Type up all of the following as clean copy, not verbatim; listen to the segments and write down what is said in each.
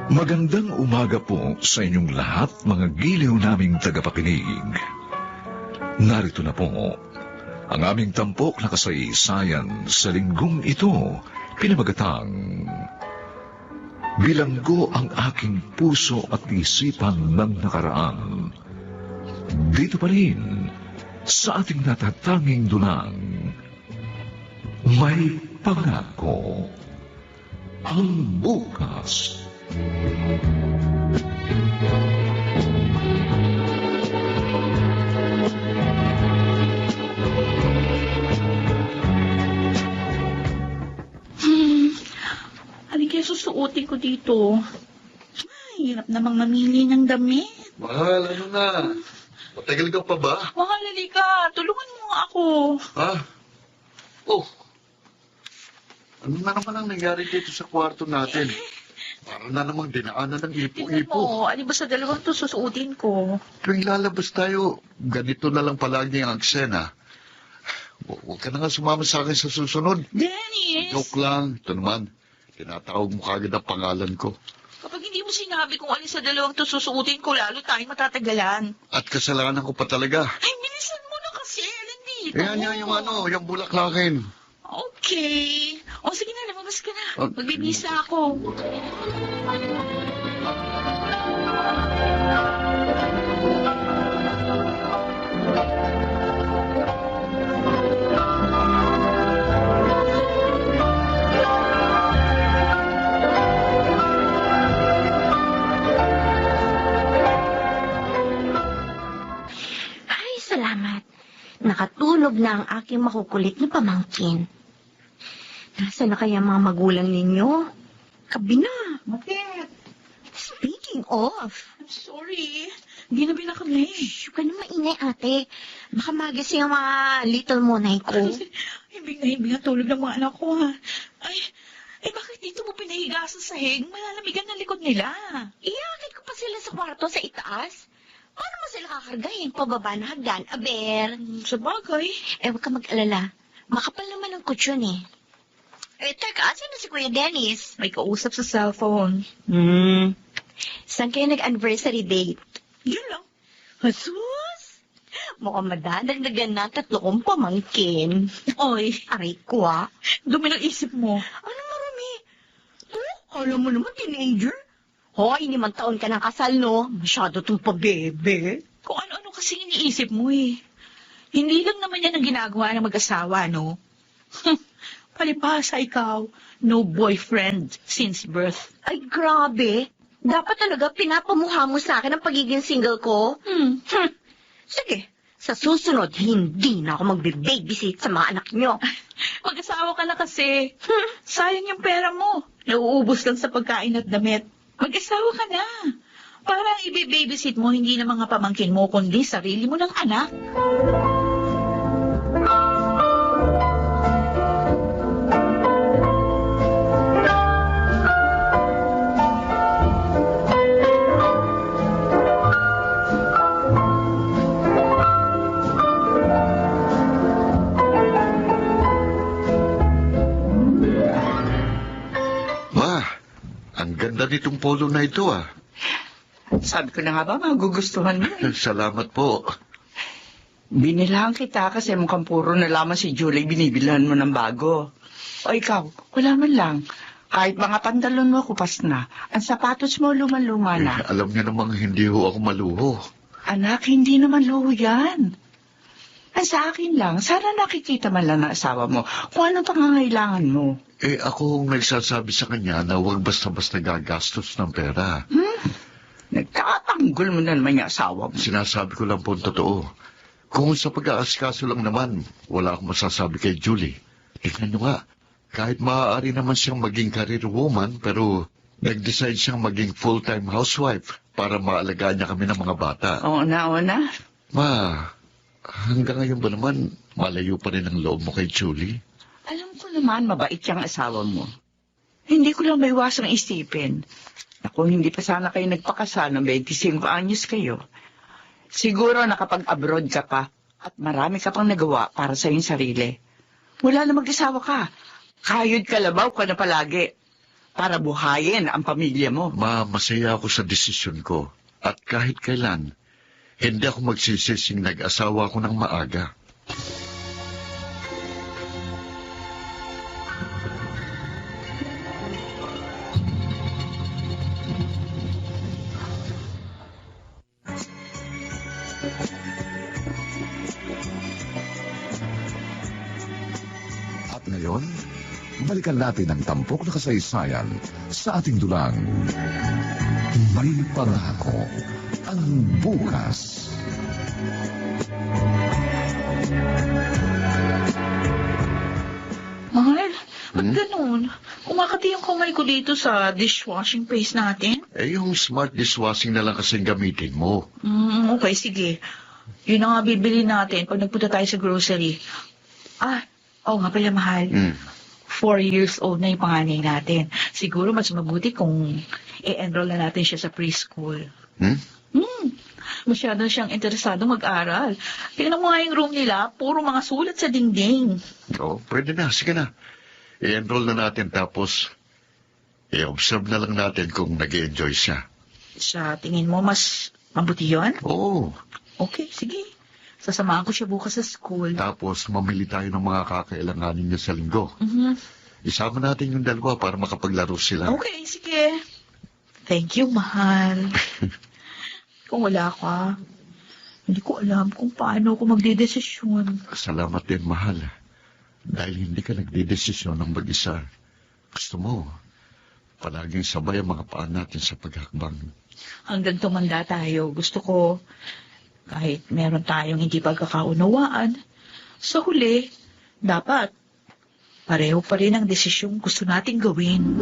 Magandang umaga po sa inyong lahat, mga giliw naming tagapakinig. Narito na po ang aming tampok na kasaysayan sa linggong ito, pinamagatang Bilanggo ang aking puso at isipan ng nakaraan. Dito pa rin sa ating natatanging dunang May Pangako. Ang bukas. Alin kaya susuotin ko dito? Ay, hirap namang mamili ng damit. Mahal, ano na? Matagal ka pa ba? Mahal, halika. Tulungan mo nga ako. Ha? Oh. Ano na naman ang nangyari dito sa kwarto natin? Para na namang dinaanan ng Tingnan ipo-ipo. mo, ano ba sa dalawang to susuotin ko? Tuwing lalabas tayo, ganito na lang palagi ang eksena. Huwag ka na nga sumama sa akin sa susunod. Dennis! Joke lang. Ito naman, tinatawag mo kagad ang pangalan ko. Kapag hindi mo sinabi kung alin sa dalawang to susuotin ko, lalo tayong matatagalan. At kasalanan ko pa talaga. Ay, bilisan mo na kasi. Alin dito? Yan yung bulaklakin. Okay. O, sige na, lumabas ka na. Oh. Magbibisa ako. Ay, salamat. Nakatulog na ang aking makukulit na pamangkin. Nasaan na kaya mga magulang ninyo? Kabi na. Bakit? Speaking of, I'm sorry. Ginabi na kami. shh, huwag ka na maingay, ate. Baka magising ang mga little monay ko. Himbing na tulog ng mga anak ko, ha? Ay, bakit dito mo pinahiga sa sahig? Malalamigan ng likod nila. Iakit ko pa sila sa kwarto sa itaas. Paano mo sila kakargahin pababa na hagdan, aber? Sa bagay. Huwag ka mag-alala. Makapal naman ang kutsyon eh. Teka, asan na si Kuya Dennis? May kausap sa cellphone. Saan kayo nag-anniversary date? Yun lang. Jesus! Mukhang madadagdagan na 3 kong pamangkin. Oy, Aray ko ah. dumi ng isip mo. Ano marami? Alam mo naman, teenager. Hoy, 5 taon ka ng kasal, no? Masyado tong pabebe. Kung ano-ano kasi iniisip mo eh. Hindi lang naman yan ang ginagawa ng mag-asawa, no? Palibhasa ikaw, no boyfriend since birth. Ay, grabe. Dapat talaga pinapamukha mo sa akin ang pagiging single ko. Sige, sa susunod, hindi na ako magbe-babysit sa mga anak nyo. Mag-asawa ka na kasi. Sayang yung pera mo. Nauubos lang sa pagkain at damit. Mag-asawa ka na. Para i-babysit mo hindi na mga pamangkin mo, kundi sarili mo ng anak. Ma, ang ganda nitong polo na ito ah. Sabi ko na nga ba, magugustuhan mo. Salamat po. Binilahan kita kasi mukhang puro na lamang si Julie binibilhan mo ng bago. O ikaw, wala man lang. Kahit mga pantalon mo kupas na, ang sapatos mo luman-luma na. Alam niyo namang hindi ho ako maluho. Anak, hindi naman luho yan. Ang sa akin lang, sana nakikita man lang ng asawa mo kung anong pangangailangan mo. Ako ang nagsasabi sa kanya na huwag basta-basta gagastos ng pera. Nagtatanggol mo na naman yung asawa mo. Sinasabi ko lang po ang totoo. Kung sa pag-aasikaso lang naman, wala akong masasabi kay Julie. Tingnan niyo nga, kahit maaari naman siyang maging career woman, pero nag-decide siyang maging full-time housewife para maalagaan niya kami ng mga bata. Oo na. Ma, hanggang ngayon ba naman, malayo pa rin ang loob mo kay Julie? Alam ko naman, mabait yung asawa mo. Hindi ko lang maiwasang isipin na kung hindi pa sana kayo nagpakasal ng 25 anyos kayo, siguro nakapag-abroad ka pa at marami ka pang nagawa para sa iyong sarili. Wala na mag-asawa ka. Kayod kalabaw ka na palagi. para buhayin ang pamilya mo. Masaya ako sa desisyon ko. At kahit kailan, hindi ako magsisising nag-asawa ako ng maaga. At ngayon, balikan natin ang tampok na kasaysayan sa ating dulang. May pangako ang bukas. Mahal, ba't ganun? Kumakati yung kamay ko dito sa dishwashing paste natin. Yung smart dishwashing na lang kasing gamitin mo. Okay, sige. Yun ang nga bibili natin pag nagpunta tayo sa grocery. Nga pala, mahal. 4 years old na yung panganay natin. Siguro mas mabuti kung i-enroll na natin siya sa preschool. Masyado siyang interesado mag-aral. Tingnan mo nga yung room nila, puro mga sulat sa dingding. Pwede na. Sige na. I-enroll na natin tapos i-observe na lang natin kung nag-enjoy siya. Sa tingin mo, mas mabuti yun? Oo. Okay, sige. Sasamahan ko siya bukas sa school. Tapos mamili tayo ng mga kakailanganin niya sa linggo. Mhm. Isama natin yung dalawa para makapaglaro sila. Okay, sige. Thank you, mahal. Kung wala ka, hindi ko alam kung paano ako magdedesisyon. Salamat din, mahal. Dahil hindi ka nagdidesisyon ng mag-isa. Gusto mo, palaging sabay ang mga paan natin sa paghakbang. Hanggang tumanda tayo, gusto ko, kahit meron tayong hindi pagkakaunawaan, sa huli, dapat pareho pa rin ang desisyong gusto nating gawin.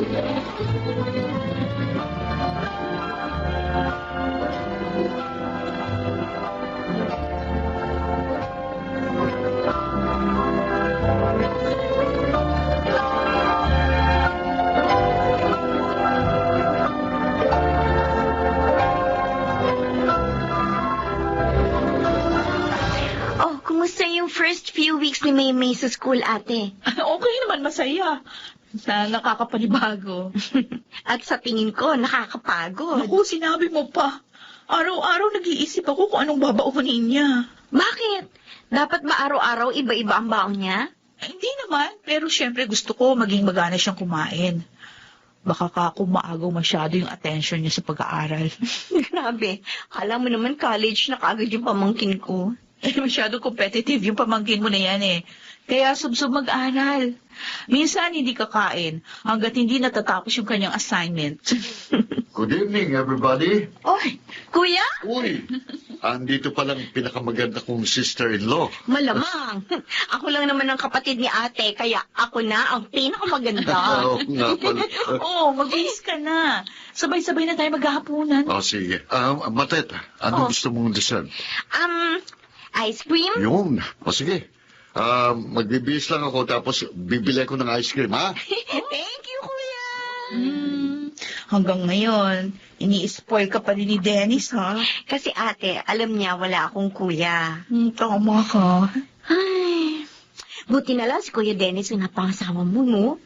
Oh, kumusta yung first few weeks ni Maymay sa school, ate? Okay naman, masaya. Na nakakapanibago. At sa tingin ko, nakakapagod. Naku, sinabi mo pa. Araw-araw nag-iisip ako kung anong babaunin niya. Bakit? Dapat ba araw-araw iba-iba ang baon niya? Hindi naman, pero syempre gusto ko maging magana siyang kumain. Baka kumaagaw masyado yung attention niya sa pag-aaral. Grabe. Alam mo naman college na kaagad yung pamangkin ko. Masyado competitive yung pamangkin mo na yan eh. Kaya subsob mag-aral. Minsan hindi kakain hanggat hindi natatapos yung kanyang assignment. Good evening, everybody. Oy, kuya? Uy, andito palang pinakamaganda kong sister-in-law. Malamang. Ako lang naman ang kapatid ni ate, kaya ako na ang pinakamaganda. Oo nga pala. Magbihis ka na. Sabay-sabay na tayo maghahapunan. Sige. Matet, ano gusto mong dessert? Ice cream? Yun. Sige. Magbibihis lang ako tapos bibili ko ng ice cream, ha? Thank you, kuya. Hanggang ngayon, ini-spoil ka pa rin ni Dennis, ha? Kasi ate, alam niya wala akong kuya. Tama ka. Ay, buti na lang si Kuya Dennis ang napangasawa mo, no?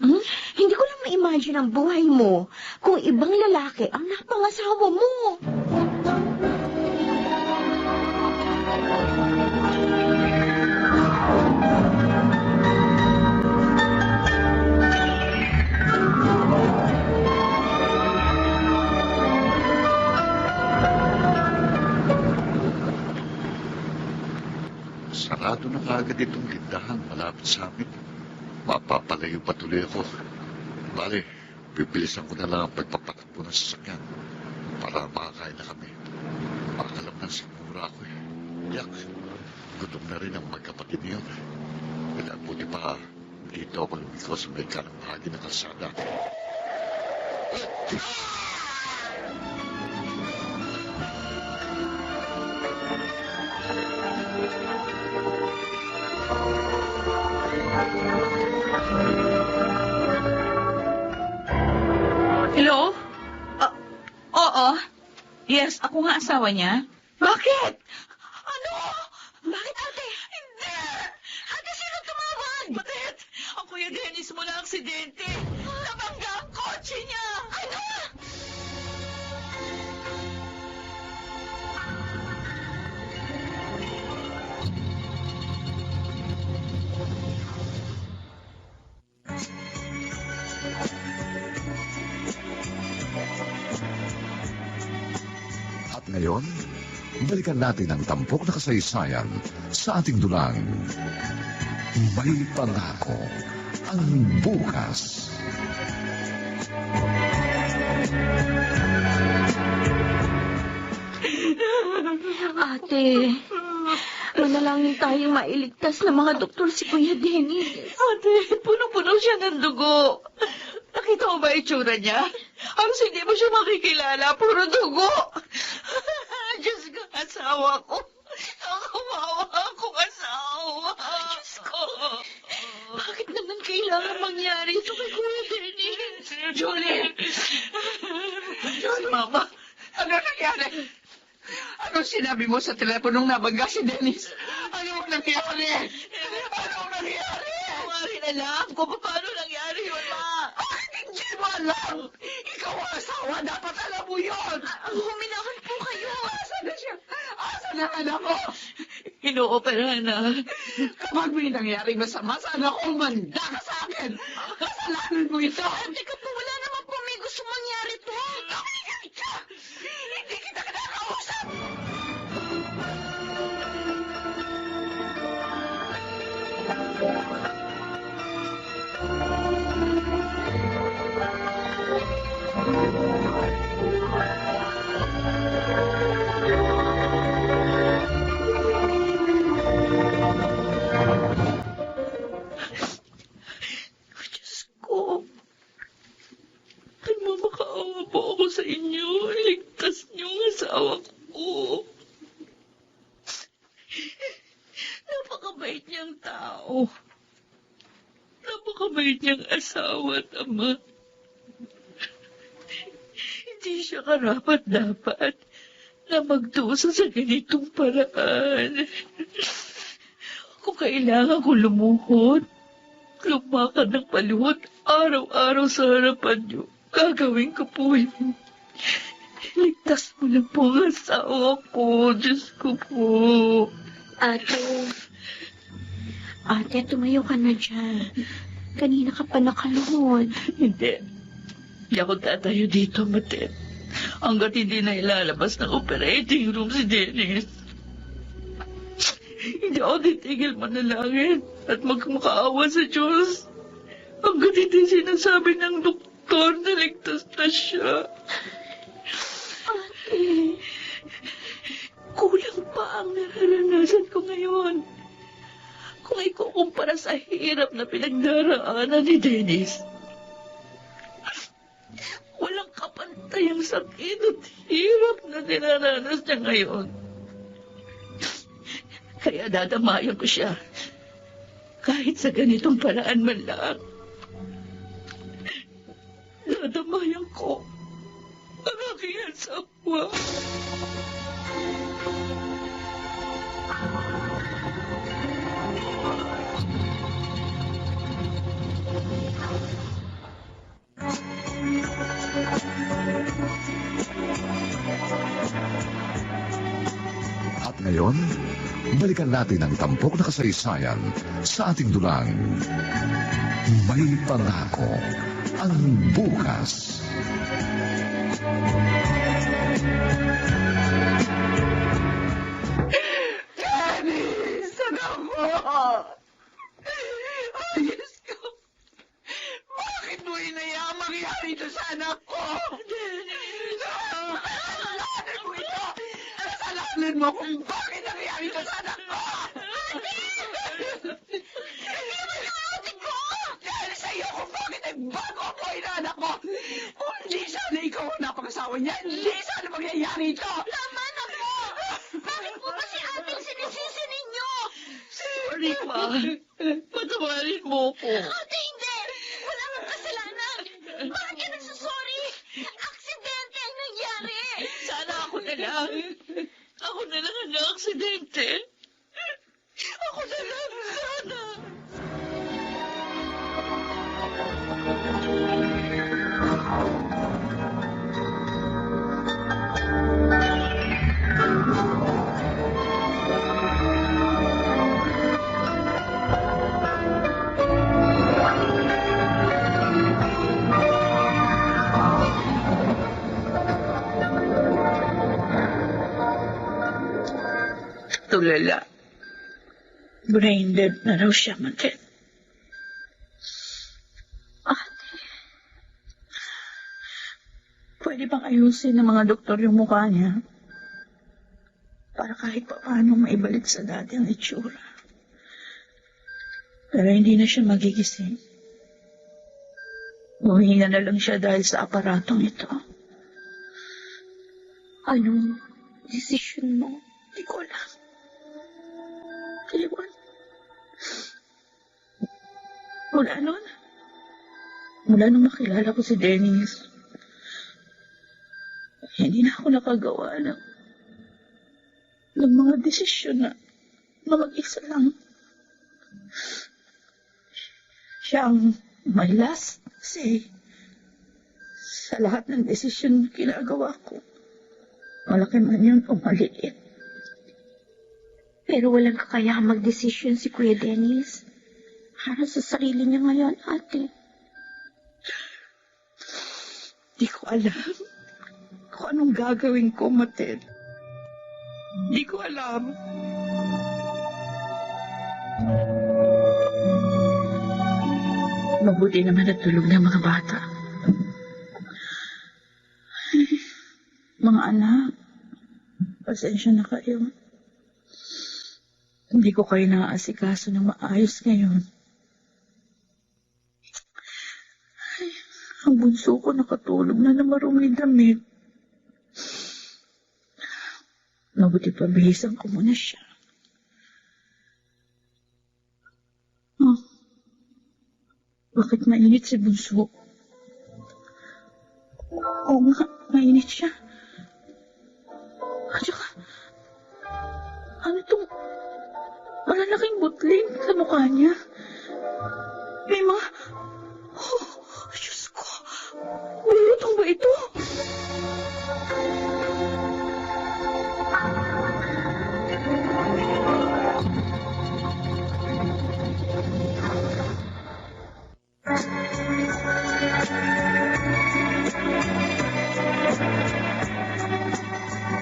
Hindi ko lang ma-imagine ang buhay mo kung ibang lalaki ang napangasawa mo. Sarado na kaagad itong tindahan malapit sa amin. Mapapalayo pa tuloy ako. Bale, bibilisan ko na lang ang pagpapatakbo ng sasakyan para makakain na kami. Makalam ng sigura ako eh. Yak, gutom na rin ang magkapatid niyon. Kaya buti pa dito ako lumiko sa may kanang bahagi ng kalsada. Hello? Oo. Yes, ako nga asawa niya. Bakit? Ano? Bakit ate? Hindi! Ate, sino tumawag? Bakit? Ang Kuya Dennis mo na aksidente. Nabangga ang kotse! kotse niya! Ano? At ngayon, balikan natin ang tampok na kasaysayan sa ating dulang. May pangako ang bukas. Ate, manalangin tayong mailigtas ng mga doktor si Kuya Dennis. Ate, punong-puno siya ng dugo. Nakita mo ba itsura niya? Halos hindi mo siya makikilala. Puro dugo. Diyos ko, asawa ko. Ang kawawa akong asawa. Diyos ko. Bakit naman kailangan mangyari ito kay Kuya Dennis? Julie! Julie! Mama! Ano nangyari? Ano sinabi mo sa teleponong nabangga si Dennis? Ano nangyari? Ano nangyari? Mari na lang kung paano nangyari yun, Ma. Hindi mo alam! Ikaw ang asawa, dapat alam mo yun! Huminahon po kayo. Asan na siya? Asan na anak ko? Inooperahan na. Kapag may nangyaring masama, sana ako umanda ka sa akin! Kasalanan mo ito! Teka po, wala naman po may gusto mangyari po. Tumigil ka! Hindi kita kinakausap! Diyos ko. Nagmamakaawa po ako sa inyo. Ligtas niyo ang asawa ko. Napakabait niyang tao. Napakabait niyang asawa at ama. Hindi siya karapat-dapat na magdusa sa ganitong paraan. Kung kailangan ko lumuhod, lumakad ng paluhod araw-araw sa harapan niyo, gagawin ko po yun. Ligtas mo lang po ang asawa ko. Diyos ko po. Ate, tumayo ka na dyan. Kanina ka pa nakaluhod. Hindi. Hindi ako tatayo dito, Matet. Hanggat hindi na ilalabas ng operating room si Dennis. Hindi ako titigil manalangin at magmakaawa sa Diyos. Hanggat hindi sinasabi ng doktor na ligtas na siya. Ate, Kulang pa ang nararanasan ko ngayon. Kung ikukumpara sa hirap na pinagdaraanan ni Dennis. Walang kapantay ang sakit at hirap na dinaranas niya ngayon. Kaya dadamayan ko siya. Kahit sa ganitong paraan man lang. Dadamayan ko ang aking asawa. At ngayon, balikan natin ang tampok na kasaysayan sa ating dulang. May pangako ang bukas. Dennis! Anak ko! Ay, Diyos ko! Bakit mo inayang mangyari ito sa anak ko? Dennis! Kasalanan mo ito! Kasalanan mo kung bakit nangyari ito sa anak ko! Hindi mo yung ate ko! Dahil sa iyo kung bakit ay bago ako inaanak mo! Kung hindi sana ikaw ang napakasawa niya, hindi sana mangyayari ito! tama na po! Bakit po ba si ating sinisisi ninyo? Sorry, Ma. Patawarin mo ko. Ate, hindi! Wala kang kasalanan! Bakit ka nagsasorry? Aksidente ang nangyari! Sana ako na lang. Ako na lang ang na-aksidente. Ako na lang, sana. tulala. Brain dead na raw siya, Matet. Pwede bang ayusin ng mga doktor yung mukha niya? Para kahit pa paano maibalik sa dati ang itsura. Pero hindi na siya magigising. Huminga na lang siya dahil sa aparatong ito. Anong desisyon mo? Hindi ko alam. Iwan. Mula nung makilala ko si Dennis, hindi na ako nakagawa ng mga desisyon na mag-isa lang. Siya ang my last say sa lahat ng desisyon na ginagawa ko. Malaki man yun o maliit. Pero walang kakayahang magdesisyon si Kuya Dennis. Para sa sarili niya ngayon, ate. Di ko alam kung anong gagawin ko, Matet. Di ko alam. Mabuti naman natulog na mga bata. Mga anak, pasensya na kayo. Hindi ko kayo naaasikaso ng maayos ngayon. Ang bunso ko nakatulog na maruming damit. Mabuti pa bihisan ko muna siya. Oh, bakit mainit si bunso? Oo nga, mainit siya. At saka, ano itong malalaking butling sa mukha niya? May mga... Oh, Diyos ko! Malulutong ba ito?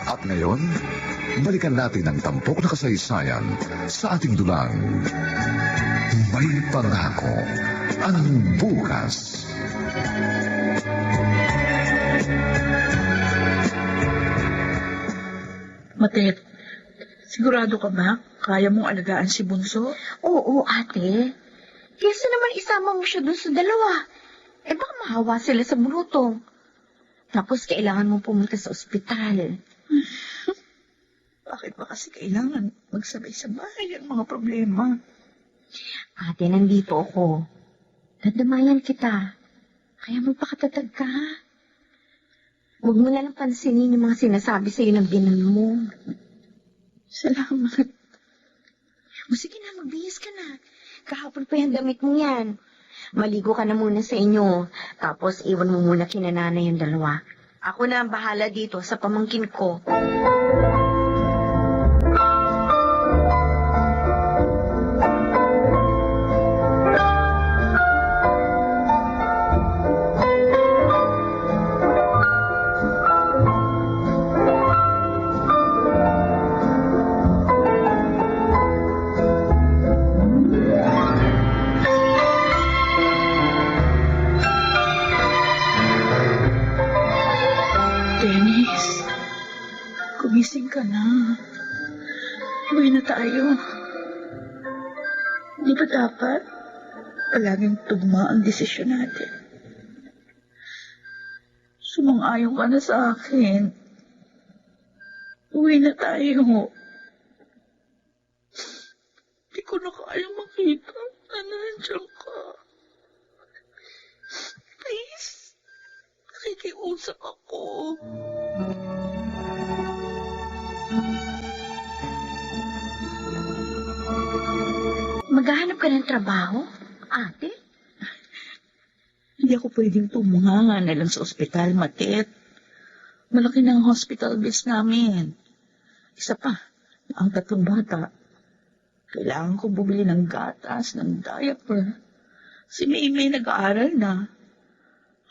At ngayon, balikan natin ang tampok na kasaysayan sa ating dulang. May pangako ang bukas. Matet, sigurado ka ba? Kaya mong alagaan si Bunso? Oo, ate. Kesa naman isama mo siya dun sa dalawa. Eh baka mahawa sila sa bulutong. Tapos kailangan mo pumunta sa ospital. Bakit ba kasi kailangan magsabay-sabay ang mga problema? Ate, nandito ako. Dadamayan kita. Kaya magpakatatag ka, ha? Huwag mo na lang pansinin yung mga sinasabi sa'yo ng binan mo. Salamat. O sige na, magbihis ka na. Kahapon pa yung damit mo yan. Maligo ka na muna sa inyo. Tapos iwan mo muna kina nanay yung dalawa. Ako na ang bahala dito sa pamangkin ko. Dennis, gumising ka na. Uwi na tayo. Di ba dapat palaging tugma ang desisyon natin? Sumang-ayon ka na sa akin. Uwi na tayo. Di ko na kayang makita na nandiyan ka. Please, nakikiusap ako. Maghahanap ka ng trabaho, ate? Hindi ako pwedeng tumunganga na lang sa ospital, Matet. Malaki na ang hospital bills namin. Isa pa, ang 3 bata. Kailangan ko bumili ng gatas, ng diaper. Si Maymay nag-aaral na.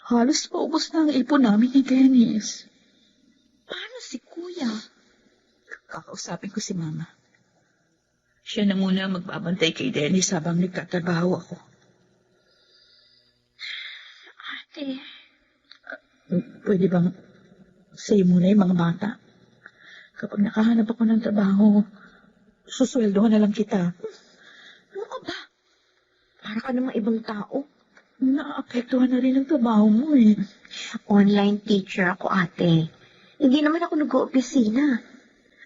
Halos paubos na ang ipon namin ni Dennis. Paano si kuya? Kakausapin ko si Mama. Siya na muna magbabantay kay Dennis habang nagtatrabaho ako. Ate, Pwede bang sa'yo muna yung mga bata? Kapag nakahanap ako ng trabaho, susweldohan na lang kita. ano ka ba? Para ka namang ibang tao. Naapektuhan na rin ang trabaho mo eh. Online teacher ako, ate. Hindi naman ako nag-oopisina.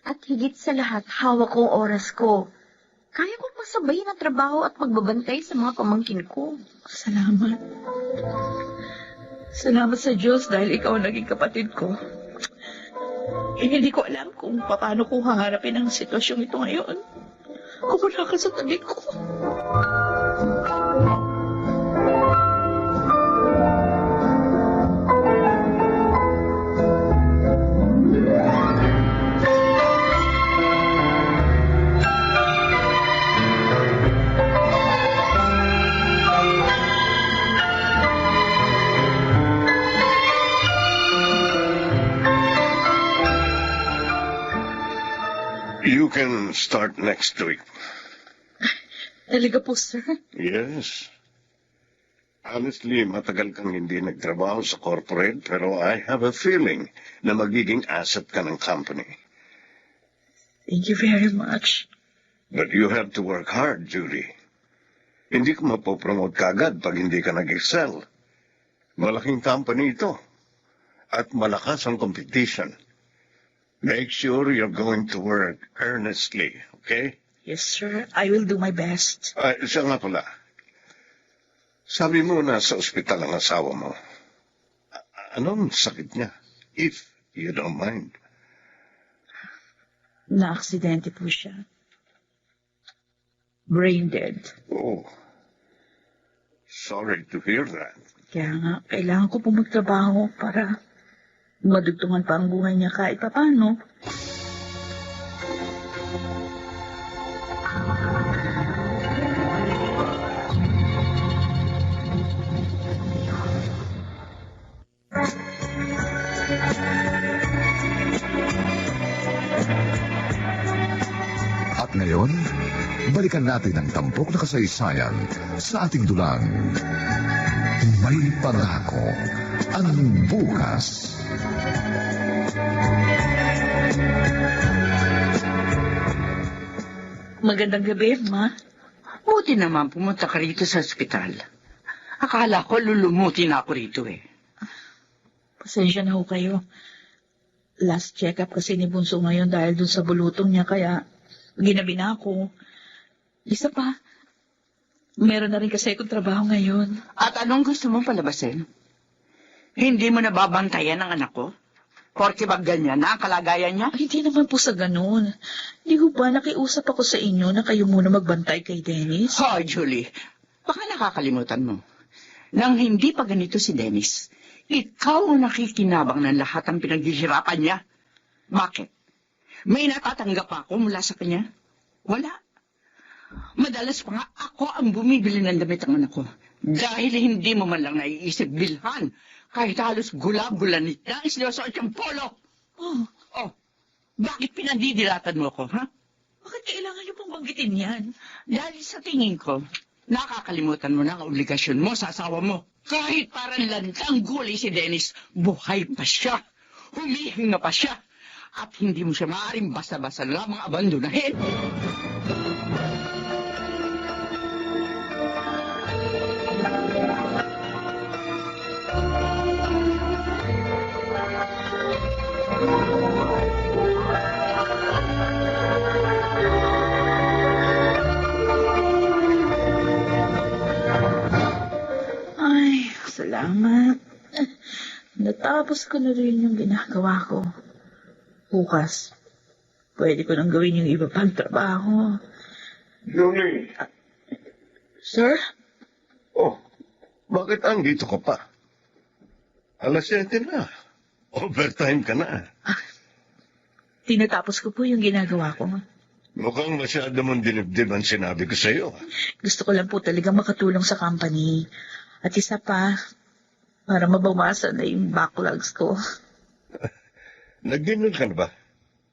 At higit sa lahat, hawak ko ang oras ko. Kaya kong pasabayin ang trabaho at magbabantay sa mga pamangkin ko. Salamat. Salamat sa Diyos dahil ikaw ang naging kapatid ko. Hindi ko alam kung paano ko haharapin ang sitwasyong ito ngayon. Kung wala ka sa tabi ko. You can start next week. Talaga po, sir? Yes. Honestly, matagal kang hindi nagtrabaho sa corporate, pero I have a feeling na magiging asset ka ng company. Thank you very much. But you have to work hard, Judy. Hindi ka mapopromote kagad pag hindi ka nag-excel. Malaking company ito. At malakas ang competition. Make sure you're going to work earnestly, okay? Yes, sir. I will do my best. Siya nga pala. Sabi mo na sa ospital ang asawa mo. Anong sakit niya? If you don't mind. Na-aksidente po siya. Brain dead. Oh. Sorry to hear that. Kaya nga, kailangan ko po magtrabaho para madugtungan pa ang buhay niya kahit paano. At ngayon, balikan natin ang tampok na kasaysayan sa ating dulang. May pangako ang bukas. Magandang gabi, Ma. Buti naman pumunta ka rito sa ospital. Akala ko lulumuti na ako rito eh. Pasensya na ho kayo. Last check-up kasi ni Bunso ngayon dahil dun sa bulutong niya kaya ginabi na ako. Isa pa, meron na rin kasi akong trabaho ngayon. At anong gusto mong palabasin? Hindi mo nababantayan ang anak ko? Porke ba ganyan na ang kalagayan niya? Ay, hindi naman po sa ganun. Hindi ko ba nakiusap ako sa inyo na kayo muna magbantay kay Dennis? Oh, Julie, baka nakakalimutan mo. Nang hindi pa ganito si Dennis, ikaw ang nakikinabang ng lahat ng pinaghihirapan niya. Bakit? May natatanggap pa ako mula sa kanya? Wala. Madalas pa nga ako ang bumibili ng damit ng anak ko. Dahil hindi mo man lang naiisip bilhan. Kahit halos gulab-gulanit na isinusuot yung polo. Oh, bakit pinandidilatan mo ako, ha? Bakit kailangan niyo pong banggitin yan? Dahil sa tingin ko, nakakalimutan mo na ang obligasyon mo sa asawa mo. Kahit parang lantang gulay si Dennis, buhay pa siya. Humihinga pa siya. At hindi mo siya maaaring basta-basta lamang abandonahin. Ay, salamat. Natapos ko na rin yung ginagawa ko. Bukas, pwede ko nang gawin yung iba pang trabaho. Julie! Sir? Oh, bakit andito ka pa? Alas 7 na. Overtime ka na. Tinatapos ko po yung ginagawa ko. Mukhang masyado mong dinibdib ang sinabi ko sa'yo. Gusto ko lang po talaga makatulong sa company. At isa pa, para mabawasan na yung backlogs ko. Nag-dinner ka na ba?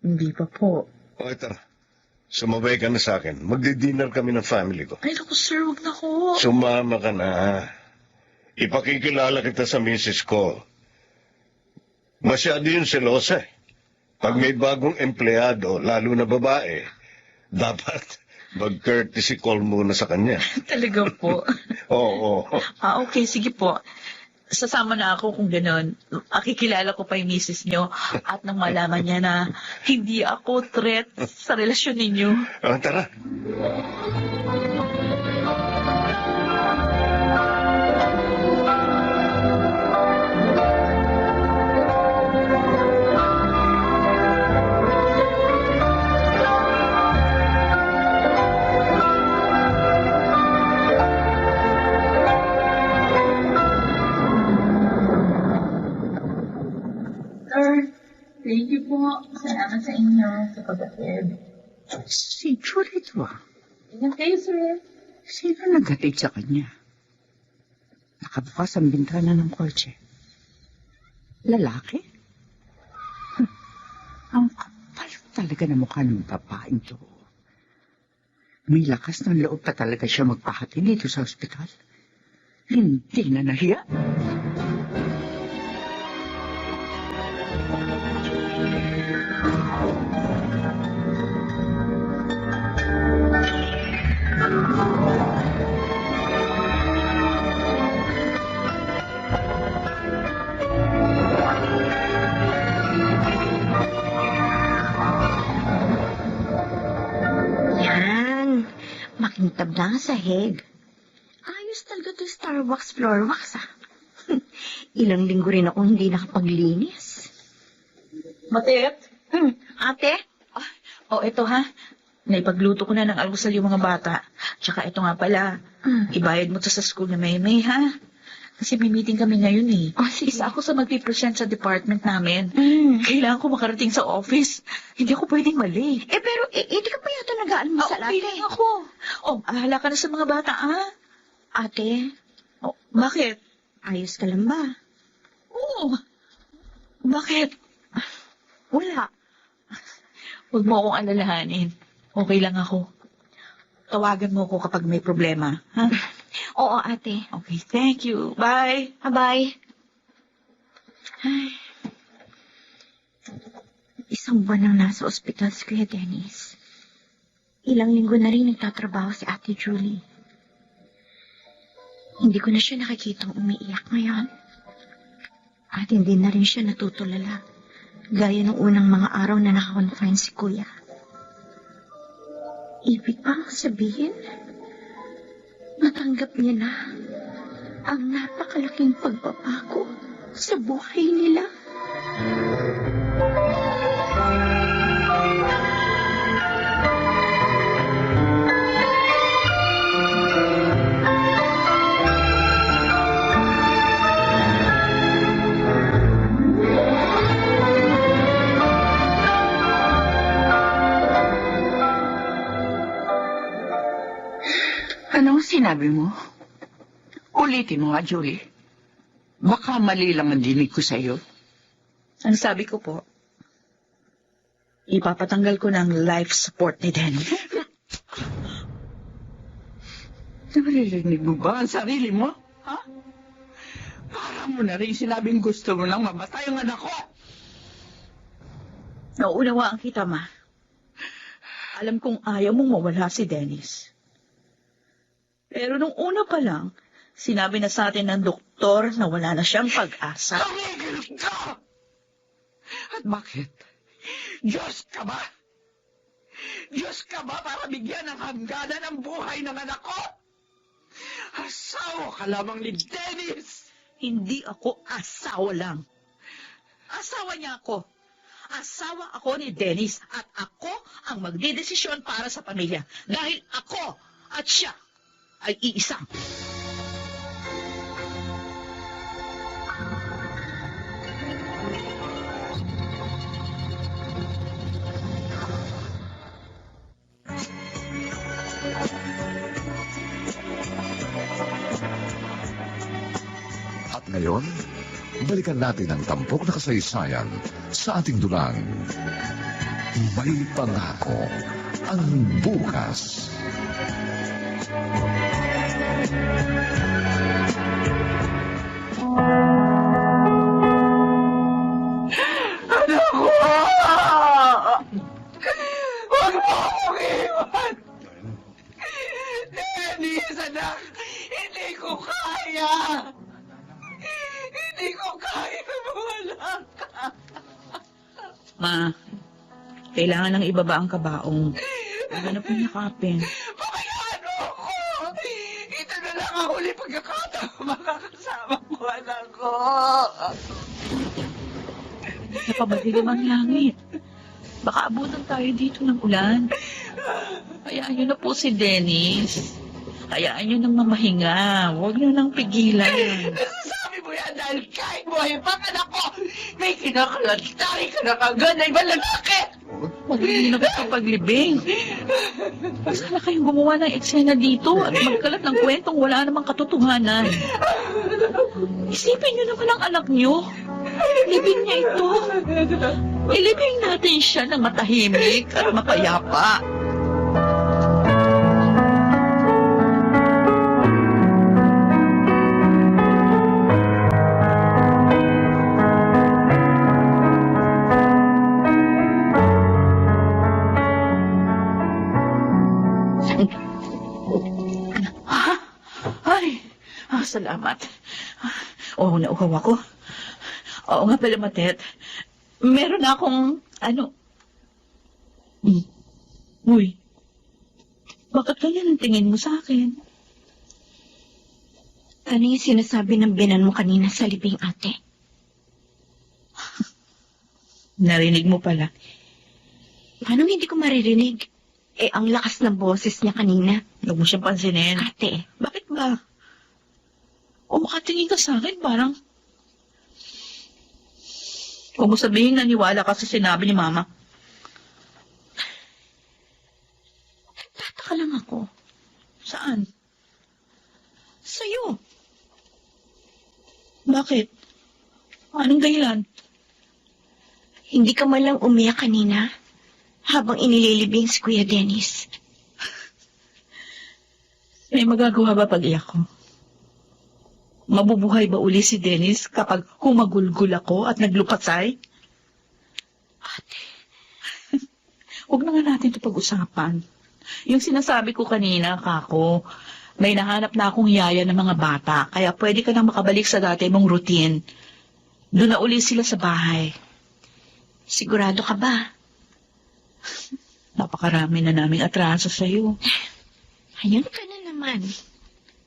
Hindi pa po. O, tara. Sumabay ka na sa akin. Magdi-dinner kami ng family ko. Ay, naku, sir, wag na ko. Sumama ka na. Ipakikilala kita sa misis ko. Masyado yun selosa. Pag may bagong empleyado, lalo na babae, dapat mag-courtesy call muna sa kanya. Talaga po. Oo. Okay, sige po. Sasama na ako kung gano'n. Akikilala ko pa yung misis nyo at nang malaman niya na hindi ako threat sa relasyon ninyo. Tara. Sir, thank you po. Salamat sa inyo sa pag-atid. Si Julie to ah. Ingat kayo, sir. Sino naghatid sa kanya? Nakabukas ang bintana ng kotse. Lalaki? Ang kapal talaga na mukha ng babaeng to. May lakas ng loob pa talaga siya magpahatid dito sa ospital. Hindi na nahiya. Yan. Makintab na ang sahig. Ayos talaga to Starbucks floor wax, ah. Ilang linggo rin ako hindi nakapaglinis. Matet? Ate? Ito ha. Naipagluto ko na ng almusal yung mga bata. Tsaka ito nga pala, ibayad mo to sa school na may ha. Kasi may meeting kami ngayon eh. Sige. Isa ako sa magpipresent sa department namin. Mm. Kailangan ko makarating sa office. Hindi ako pwedeng mali. Pero hindi ka pa yata nag-aalmusal, ate. Feeling ako. Ahala ka na sa mga bata, Ate, bakit? ayos ka lang ba? Oo. Bakit? Wala. Huwag mo akong alalahanin. Okay lang ako. Tawagan mo ako kapag may problema, ha? Oo, ate. Okay, thank you. Bye. Bye. Ay. Isang buwan nang nasa ospital si Kuya Dennis. Ilang linggo na rin nagtatrabaho si Ate Julie. Hindi ko na siya nakikitang umiiyak ngayon. At hindi na rin siya natutulala. Gaya ng unang mga araw na nakakonfine si Kuya. Ibig bang sabihin, natanggap niya na ang napakalaking pagbabago sa buhay nila? Anong sinabi mo? Ulitin mo nga, Julie. Baka mali lang ang dinig ko sa'yo. Ang sabi ko po, ipapatanggal ko ng life support ni Danny. Naririnig mo ba ang sarili mo? Ha? Parang mo na rin sinabing gusto mo lang mamatay ang anak ko. Nauunawaan kita, Ma. Alam kong ayaw mong mawala si Dennis. Pero nung una pa lang, sinabi na sa atin ng doktor na wala na siyang pag-asa. Tumigil ka! At bakit? Diyos ka ba? Diyos ka ba para bigyan ng hangganan ang buhay ng anak ko? Asawa ka lamang ni Dennis! Hindi ako asawa lang. Asawa niya ako. Asawa ako ni Dennis at ako ang magdedesisyon para sa pamilya. Dahil ako at siya ay iisa. At ngayon, balikan natin ang tampok na kasaysayan sa ating dulang. May pangako ang bukas. Anak ko! Huwag mo akong iwan! Dennis, anak! Hindi ko kaya! Hindi ko kaya mawala ka! Ma, kailangan ng ibaba ang kabaong. Huwag na po yakapin. Pabayaan mo ako! Ito na lang ang huli pagkakataon makakasama ko, anak ko! Napabadilim ang langit. Baka abutan tayo dito ng ulan. Hayaan niyo na po si Dennis. Hayaan niyo nang mamahinga. Huwag niyo nang pigilan. Nasasabi mo yan dahil kahit buhay pa anak ko, may kinakalantari ka na kagad na ibang lalaki! Magaling na ito paglibing. Sana kayong gumawa ng eksena dito at magkalat ng kwentong wala namang katotohanan. Isipin niyo naman ang anak niyo. Libing niya ito. Ilibing natin siya ng matahimik at mapayapa. Salamat. Oo, nauhaw ako. Oo nga pala, Matet. Meron akong, Uy, bakit ganyan ang tingin mo sa akin? Ano yung sinasabi ng binan mo kanina sa libing, ate? Narinig mo pala. Paano hindi ko maririnig? Ang lakas ng boses niya kanina. Huwag mo siyang pansinin. Ate, Bakit ba? O makatingin ka sa akin, parang... Huwag mo sabihin naniwala ka sa sinabi ni Mama. tataka lang ako. Saan? Sa'yo. Bakit? Anong dahilan? Hindi ka man lang umiyak kanina habang inililibing si Kuya Dennis. May magagawa ba pag iyak ko? Mabubuhay ba uli si Dennis kapag humagulgul ako at naglupatsay? Ate, Huwag na nga natin ito pag-usapan. Yung sinasabi ko kanina, Kako, may nahanap na akong yaya ng mga bata, kaya pwede ka nang makabalik sa dati mong routine. Doon na uli sila sa bahay. sigurado ka ba? Napakarami na naming atraso sa'yo. Ayan ka na naman.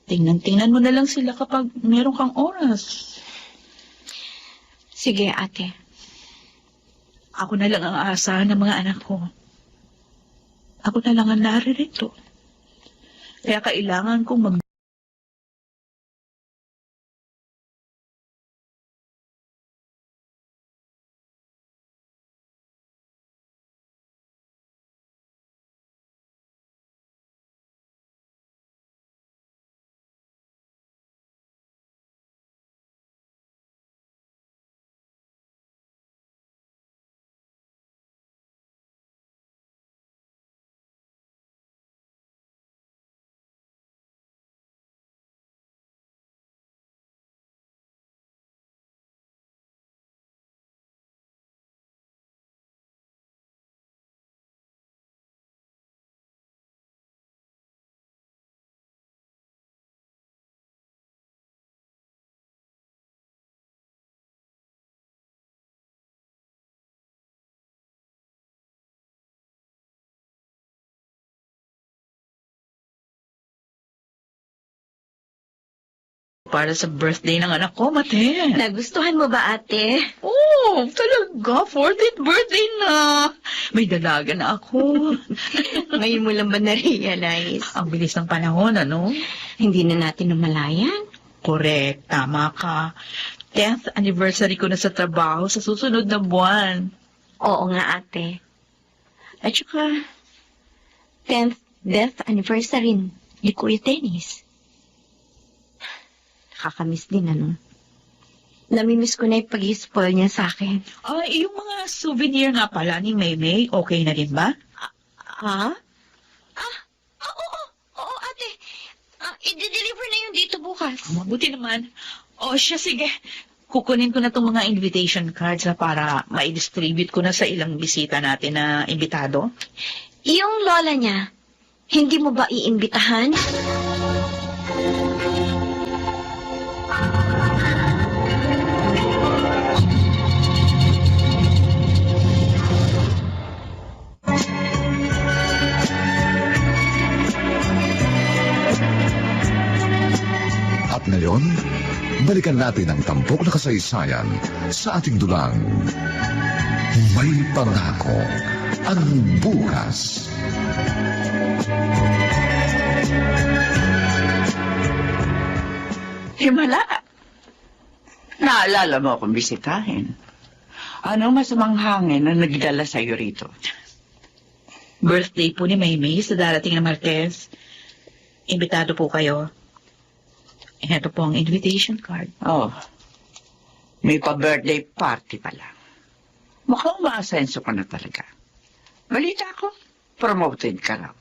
Tingnan-tingnan mo na lang sila kapag meron kang oras. Sige, ate. Ako na lang ang aasahan ng mga anak ko. Ako na lang ang naririto. Kaya kailangan kong para sa birthday ng anak ko, Mate. Nagustuhan mo ba, ate? Oh, talaga. 14th birthday na. May dalaga na ako. Ngayon mo lang ba na-realize? Ang bilis ng panahon, ano? Hindi na natin namalayan. Correct. Tama ka. 10th anniversary ko na sa trabaho sa susunod na buwan. Oo nga, ate. At saka, 10th death anniversary ni Kuya Dennis. Nakakamiss din, ano? Namimiss ko na yung pag-spoil niya sa akin. Yung mga souvenir nga pala ni Maymay, okay na rin ba? Ha? Oo, ate. I-deliver na yun dito bukas. Mabuti naman. Siya, sige. Kukunin ko na itong mga invitation cards para ma-distribute ko na sa ilang bisita natin na imbitado. Yung lola niya, hindi mo ba iimbitahan? At ngayon, balikan natin ang tampok na kasaysayan sa ating dulang. May pangako ang bukas. Himala. Naalala mo akong bisitahin. Anong masamang hangin na nagdala sa'yo rito? Birthday po ni Maymay sa darating na Martes. Imbitado po kayo. Ito po ang invitation card. Oh, may pa-birthday party pala. Mukhang maasenso ka na talaga. Balita ko, promoted ka raw.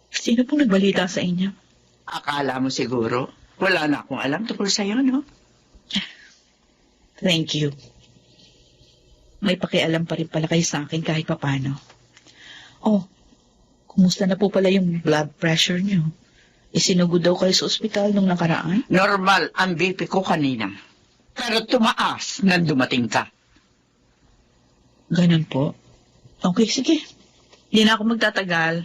Sino pong nagbalita sa inyo? Akala mo siguro, wala na akong alam tungkol sa'yo, no? Thank you. May pakialam pa rin pala kayo sa akin kahit papano. Kumusta na po pala yung blood pressure niyo? Isinugod daw kayo sa ospital nung nakaraan? Normal ang BP ko kanina. Pero tumaas nang dumating ka. Ganun po. Okay, sige. Hindi na ako magtatagal.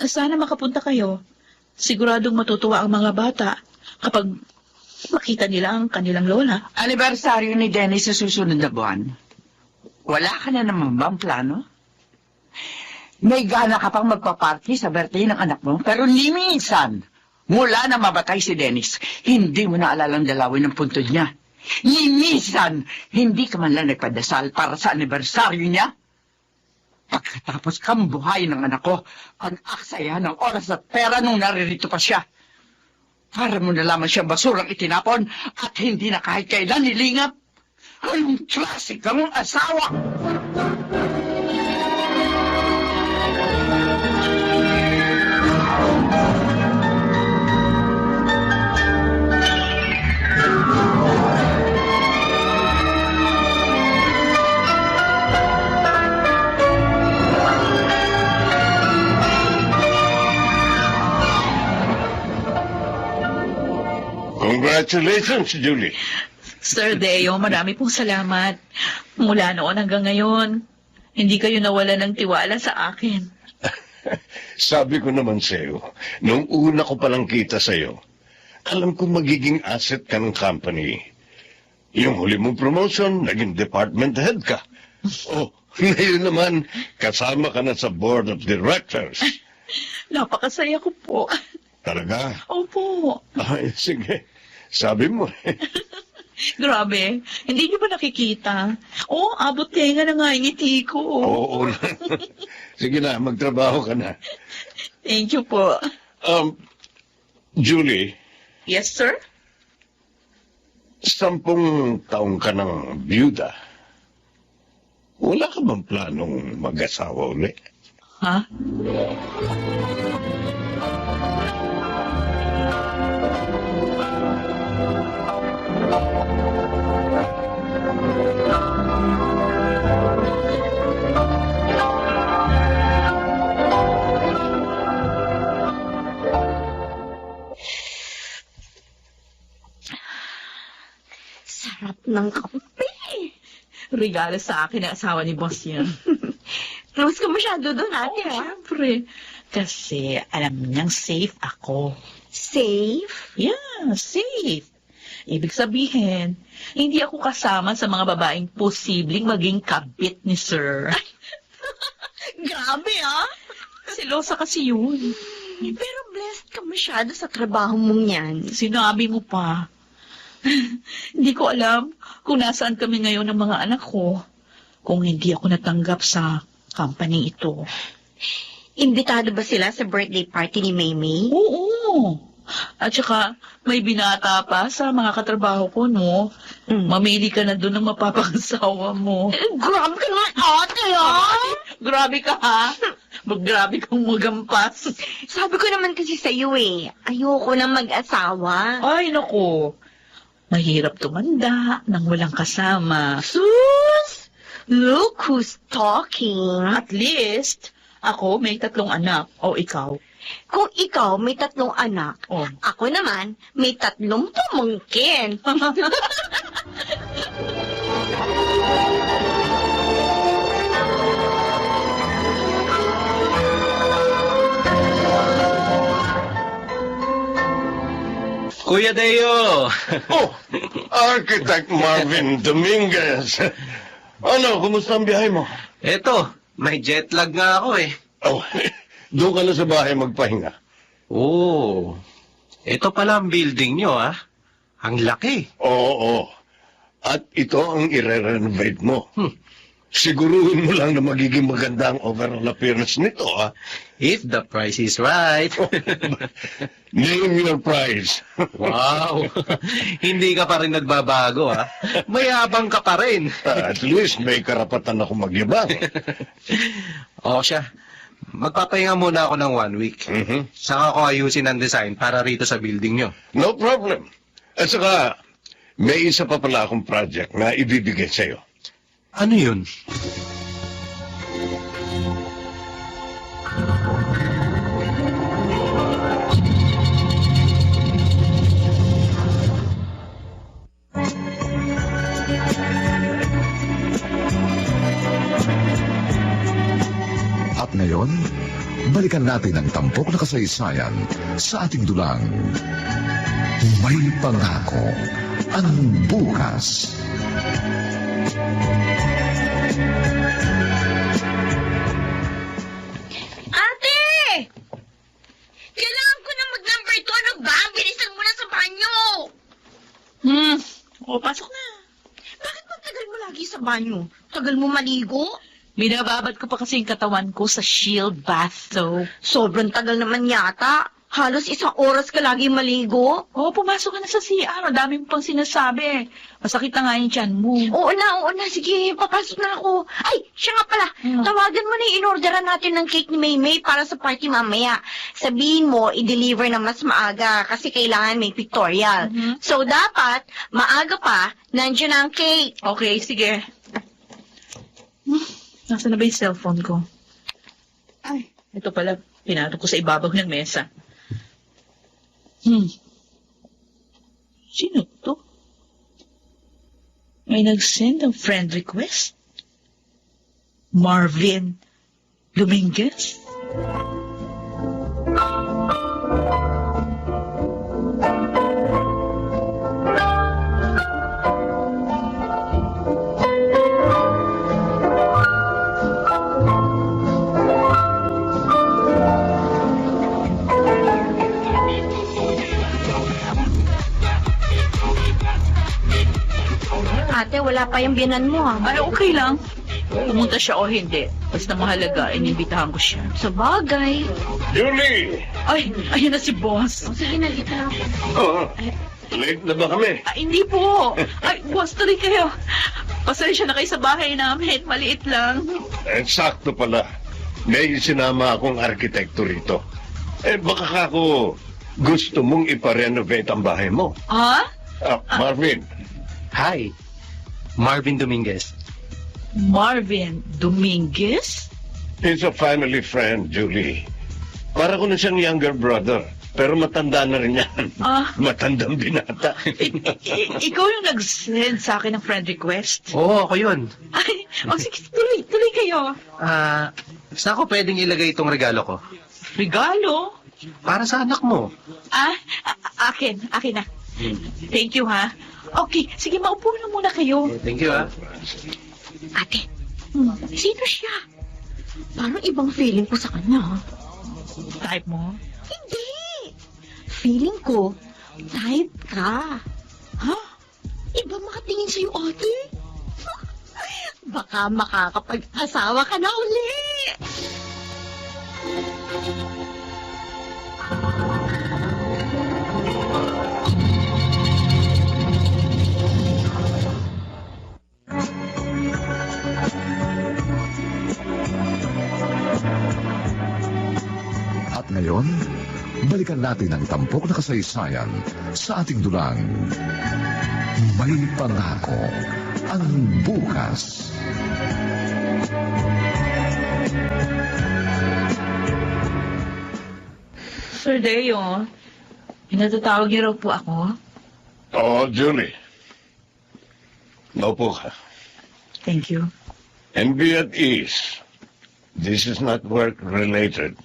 Sana makapunta kayo. Siguradong matutuwa ang mga bata kapag makita nila ang kanilang lola. Anibersaryo ni Dennis sa susunod na buwan. Wala ka na naman bang plano? May gana ka pang magpaparty sa birthday ng anak mo, pero ni minsan, mula na mabatay si Dennis, hindi mo na alalang dalawin ang puntod niya. Ni minsan, hindi ka man lang nagpadasal para sa anibersaryo niya. Pagkatapos kang buhay ng anak ko, ang aksaya ng oras at pera nung naririto pa siya. Para mo na lamang siyang basurang itinapon at hindi na kahit kailan nilingap. Anong klase kang asawa? Congratulations, Julie. Sir Deo, marami pong salamat. Mula noon hanggang ngayon, hindi kayo nawala ng tiwala sa akin. Sabi ko naman sa'yo, nung una ko palang kita sa'yo, alam ko magiging asset ka ng company. Yung huli mong promotion, naging department head ka. Ngayon naman, kasama ka na sa board of directors. Napakasaya ko po. Talaga? Opo. Ay, sige. Sabi mo Grabe, hindi niyo ba nakikita? Abot tenga na nga yung ngiti ko. Oo. Sige na, magtrabaho ka na. Thank you po. Julie, Yes, sir? 10 taong ka ng byuda. Wala ka bang planong mag-asawa ulit? Ha? Sarap ng kape. Regalo sa akin ang asawa ni boss niya. Close ka masyado doon, ate, ha? Siyempre. Kasi alam niyang safe ako. Safe? Yeah, safe. Ibig sabihin, hindi ako kasama sa mga babaeng posibleng maging kabit ni Sir. Grabe, ha? Silosa kasi yun. Pero blessed ka masyado sa trabaho mong yan. Sinabi mo pa. Hindi ko alam kung nasaan kami ngayon ng mga anak ko kung hindi ako natanggap sa company ito. Imbitado ba sila sa birthday party ni Maymay? Oo. At saka, may binata pa sa mga katrabaho ko, no? Mamili ka na doon ng mapapangasawa mo. Grabe ka naman, ate, ah! Grabe ka, ha? Grabe kang magampas. Sabi ko naman kasi sa'yo eh, ayoko na mag-asawa. Ay, naku. Mahirap tumanda nang walang kasama. Sus! Look who's talking. At least, ako may 3 anak. O ikaw? Kung ikaw may 3 anak, O. ako naman may 3 pamangkin. Kuya Deo! Oh, Architect Marvin Dominguez. Ano, kumusta ang biyahe mo? Eto, may jet lag nga ako eh. Oh, doon ka na sa bahay magpahinga. Oo. Ito pala ang building nyo, ah. Ang laki. Oo. At ito ang i-renovate mo. Siguruhin mo lang na magiging maganda ang overall appearance nito, ha? If the price is right. Name your price. Wow. Hindi ka pa rin nagbabago, ah. Mayabang ka pa rin. At least may karapatan ako magyabang. O siya. Magpapahinga muna ako ng 1 week. Saka ako ayusin ang design para rito sa building nyo. No problem. At saka, may isa pa pala akong project na ibibigay sa'yo. Ano yun? At ngayon, balikan natin ang tampok na kasaysayan sa ating dulang. May pangako ang bukas. Ate! Kailangan ko na mag-number 2. Ano ba? Bilisan mo na sa banyo. O, pasok na. Bakit matagal mo lagi sa banyo? Tagal mo maligo? Binababad ko pa kasi yung katawan ko sa shield bath soap. Sobrang tagal naman yata. Halos 1 oras ka lagi maligo. O, pumasok ka na sa CR. Dami mo pang sinasabi. Masakit na nga yung tiyan mo. Oo na. Sige, papasok na ako. Ay, siya nga pala. Tawagan mo na yung in-orderan natin ng cake ni Maymay para sa party mamaya. Sabihin mo, i-deliver na mas maaga kasi kailangan may pictorial. So, dapat, maaga pa, nandiyan na ang cake. Okay, sige. Nasaan na ba yung cellphone ko? Ay, ito pala. Pinato ko sa ibabaw ng mesa. Sino to? May nag-send ng friend request? Marvin Dominguez? Ate, wala pa yung biyanan mo ah. Ay, okay lang. Pumunta siya o hindi. Basta mahalaga, inibitahan ko siya. Sa bagay. Julie! Ay, ayun na si boss. Sige na, dito na ako. Oh, late na ba kami? Ay, hindi po. Ay, boss, tuloy kayo. Pasensya na kayo sa bahay namin. Maliit lang. Sakto pala. May sinama akong arkitekto rito. Baka ako gusto mong iparenovate ang bahay mo. Ha? Marvin, Hi. Marvin Dominguez. Marvin Dominguez? he's a family friend, Julie. Para ko na siyang younger brother. Pero matanda na rin yan. Matandang binata. Ikaw yung nag-send sa akin ng friend request? Oo, ako yun. Ay, sige, tuloy kayo. Saan ko pwedeng ilagay itong regalo ko? Regalo? Para sa anak mo. Akin na. Thank you, ha? Okay, sige, maupo na muna kayo. Thank you, ah. Ate, sino siya? Parang ibang feeling ko sa kanya. Type mo? Hindi. Feeling ko, type ka. Ha? Iba makatingin sa'yo, ate. Baka makakapag-asawa ka na uli. At ngayon, balikan natin ang tampok na kasaysayan sa ating dulang. May pangako ang bukas. Sir Deo, pinatatawag niyo raw po ako? Oo, Julie. Naupo ka. Thank you. And be at ease. This is not work-related.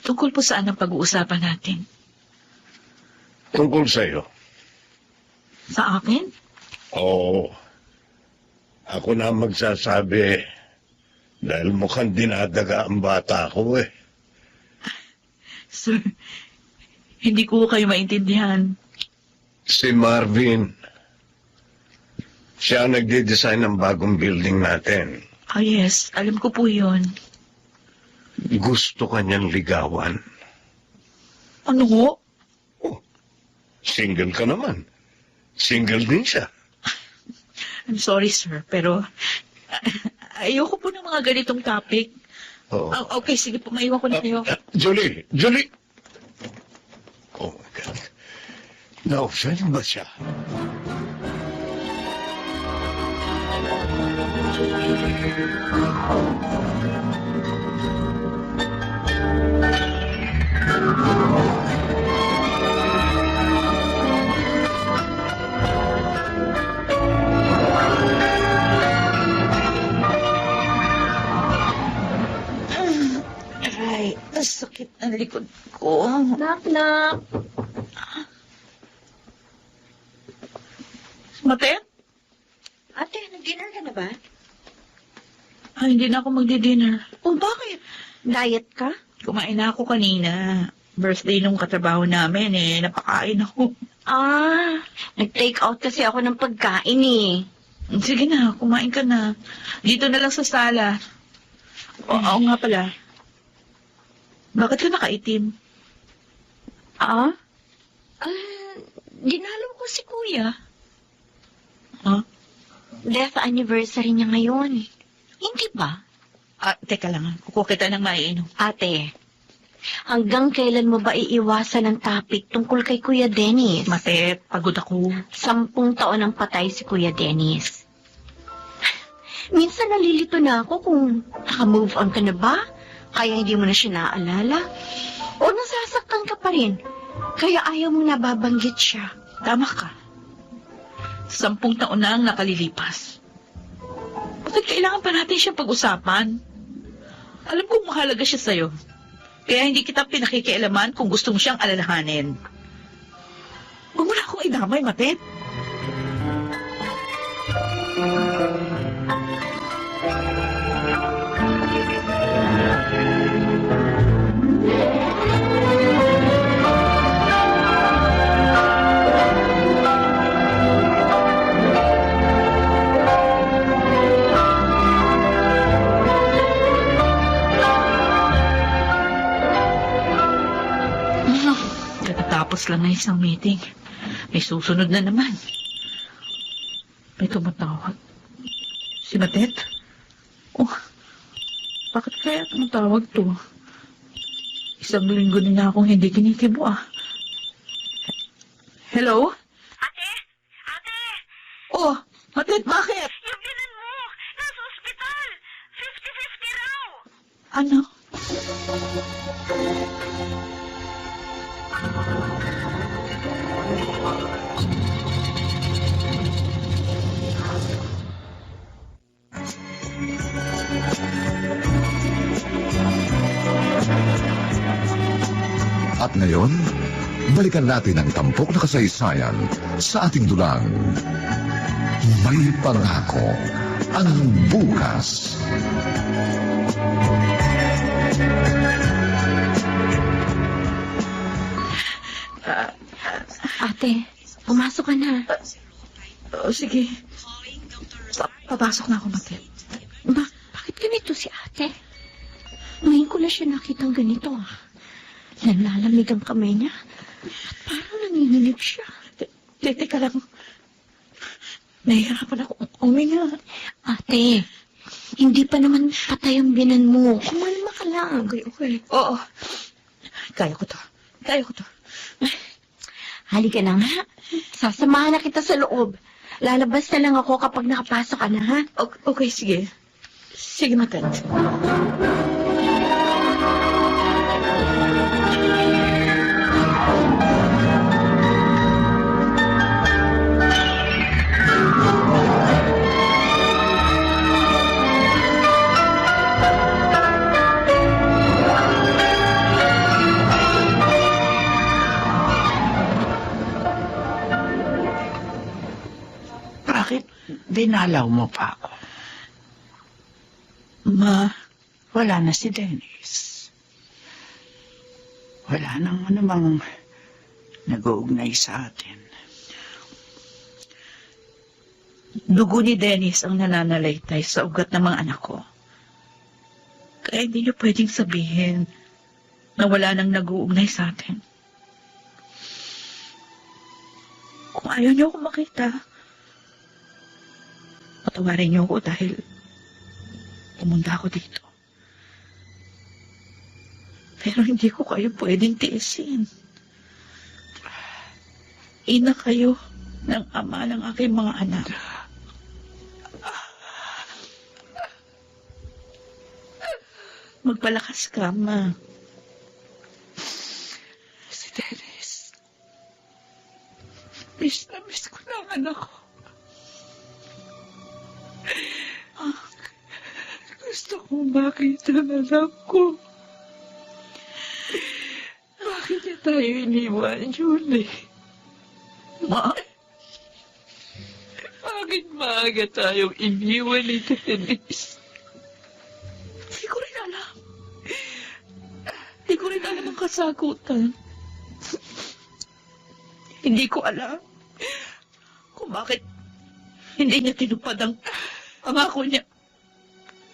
Tungkol po saan ang pag-uusapan natin? Tungkol sa'yo. Sa akin? Oo. Ako na magsasabi dahil mukhang dinadaga ang bata ko eh. Sir, hindi ko kayo maintindihan. Si Marvin. Siya ang nagde-design ng bagong building natin. Oh yes, alam ko po yun. Gusto kanyang ligawan. Ano ho? Single ka naman. Single din siya. I'm sorry sir, pero ayoko po ng mga ganitong topic. Oo. Okay, sige po, maiwan ko na kayo. Julie! Julie! Oh my God. Na-offend ba siya? Aray, ang sakit ng likod ko. Nak. Matet? Ate, nag-dinner ka na ba? Ay, hindi na ako magdi-dinner. Oh, bakit? Diet ka? Kumain na ako kanina. Birthday nung katrabaho namin eh. Napakain ako. Nag-take out kasi ako ng pagkain eh. Sige na, kumain ka na. Dito na lang sa sala. Oo nga pala. Bakit ka nakaitim? Dinalo ko si Kuya. Huh? Death anniversary niya ngayon. Hindi ba? Teka lang. Kukuha kita ng maiinom. Ate, hanggang kailan mo ba iiwasan ang topic tungkol kay Kuya Dennis? Matet, pagod ako. 10 taon ang patay si Kuya Dennis. Minsan nalilito na ako kung naka-move on ka na ba? Kaya hindi mo na siya naaalala? O nasasaktan ka pa rin? Kaya ayaw mong nababanggit siya. Tama ka. 10 taon na ang nakalilipas. Bakit kailangan pa natin siya pag-usapan? Alam kong mahalaga siya sa'yo. Kaya hindi kita pinakikialaman kung gusto mo siyang alalahanin. Huwag mo na akong idamay, Matet. Tapos lang na isang meeting. May susunod na naman. May tumatawag. Si Matet? Oh, bakit kaya tumatawag to? Isang linggo na akong hindi kinikibo Hello? Ate! Oh, Matet, bakit? Yung binan mo! Nasa ospital! 50-50 raw! Ano? At ngayon, balikan natin ang tampok na kasaysayan sa ating dulang. May pangako ang bukas. Ate, pumasok ka na. Sige. Papasok na ako, Matet. Bakit ganito si ate? Ngayon ko na siya nakitang ganito Nalalamig ang kamay niya. At parang nanginginig siya. Teka lang. Nahihirapan ako uminga. Ate, hindi pa naman patay ang binan mo. Kumalma ka lang. Okay. Oo. Kaya ko to. Halika na nga. Sasamahan na kita sa loob. Lalabas na lang ako kapag nakapasok ka na, ha? Okay, sige. Sige, Matet. Bakit dinalaw mo pa ako? Ma, Wala na si Dennis. Wala nang anumang nag-uugnay sa atin. dugo ni Dennis ang nananalaytay sa ugat ng mga anak ko. Kaya hindi niyo pwedeng sabihin na wala nang nag-uugnay sa atin. Kung ayaw niyo ako makita, patawarin niyo ako dahil pumunta ako dito. Pero hindi ko kayo pwedeng tiisin. Ina kayo ng ama ng aking mga anak. Magpalakas ka, Ma. Si Dennis. Miss na miss ko na ang anak ko. Gusto kong makita ang anak ko. Bakit niya tayo iniwan, Julie? Ma, Bakit maaga tayong iniwan ni Dennis? hindi ko rin alam. Hindi ko rin alam ang kasagutan. Hindi ko alam kung bakit hindi niya tinupad ang pangako niya.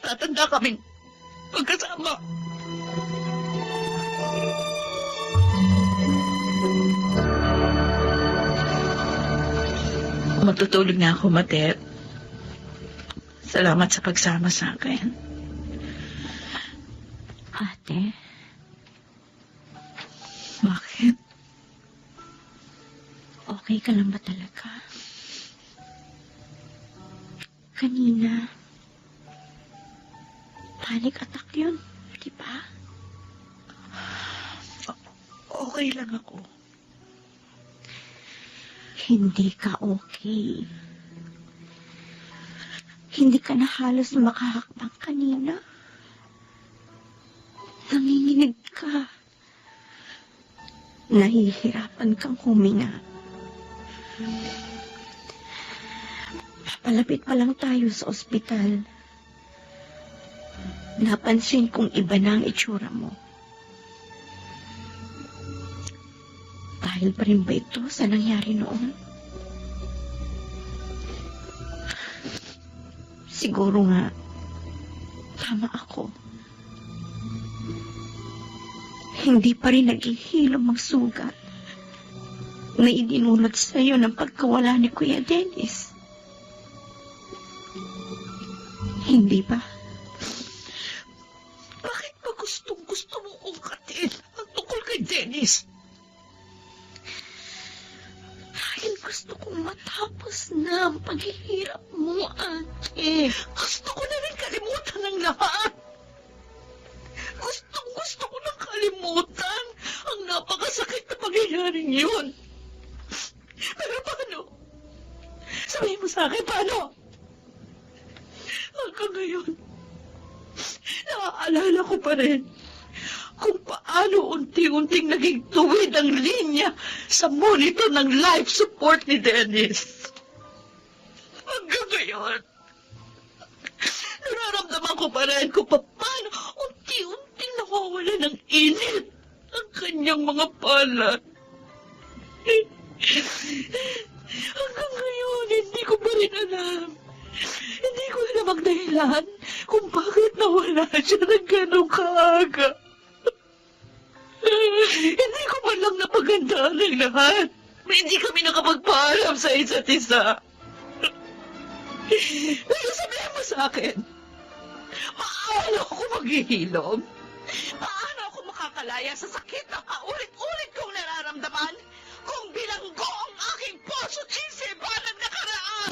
Tatanda kaming magkasama. Matutulog na ako, Matet. Salamat sa pagsama sa akin. Ate, Bakit? okay ka lang ba talaga? Kanina, panic attack yun, di ba? Okay lang ako. Hindi ka okay. Hindi ka na halos makahakbang kanina. Nanginginig ka. Nahihirapan kang huminga. Papalapit pa lang tayo sa ospital. Napansin kong iba na ang itsura mo. Dahil pa rin ba ito sa nangyari noon? Siguro nga, tama ako. Hindi pa rin naghihilom ang sugat na idinulot sa iyo ng pagkawala ni Kuya Dennis. Hindi ba? Bakit ba gustong-gusto mo ungkatin ang tungkol kay Dennis? Dahil gusto kong matapos na ang paghihirap mo, ate. Gusto ko na rin kalimutan ng lahat. Gusto ko nang kalimutan ang napakasakit na pangyayaring yun. Pero paano? Sabihin mo sa akin, paano? Hanggang ngayon, naaalala ko pa rin kung paano unti-unting naging tuwid ang linya sa monitor ng life support ni Dennis. Hanggang ngayon, nararamdaman ko pa rin kung paano unti-unting nawawala ng init ang kanyang mga palad. Hanggang ngayon, hindi ko pa rin alam. Hindi ko alam ang dahilan kung bakit nawala siya ng ganong kaaga. Hindi ko man lang napagandaan ng lahat. Hindi kami nakapagpaalam sa isa't isa. Pero sabihin mo sa akin, paano ako maghihilom? Paano ako makakalaya sa sakit na paulit-ulit kong nararamdaman kung bilanggo ang aking puso't isip ng nakaraan?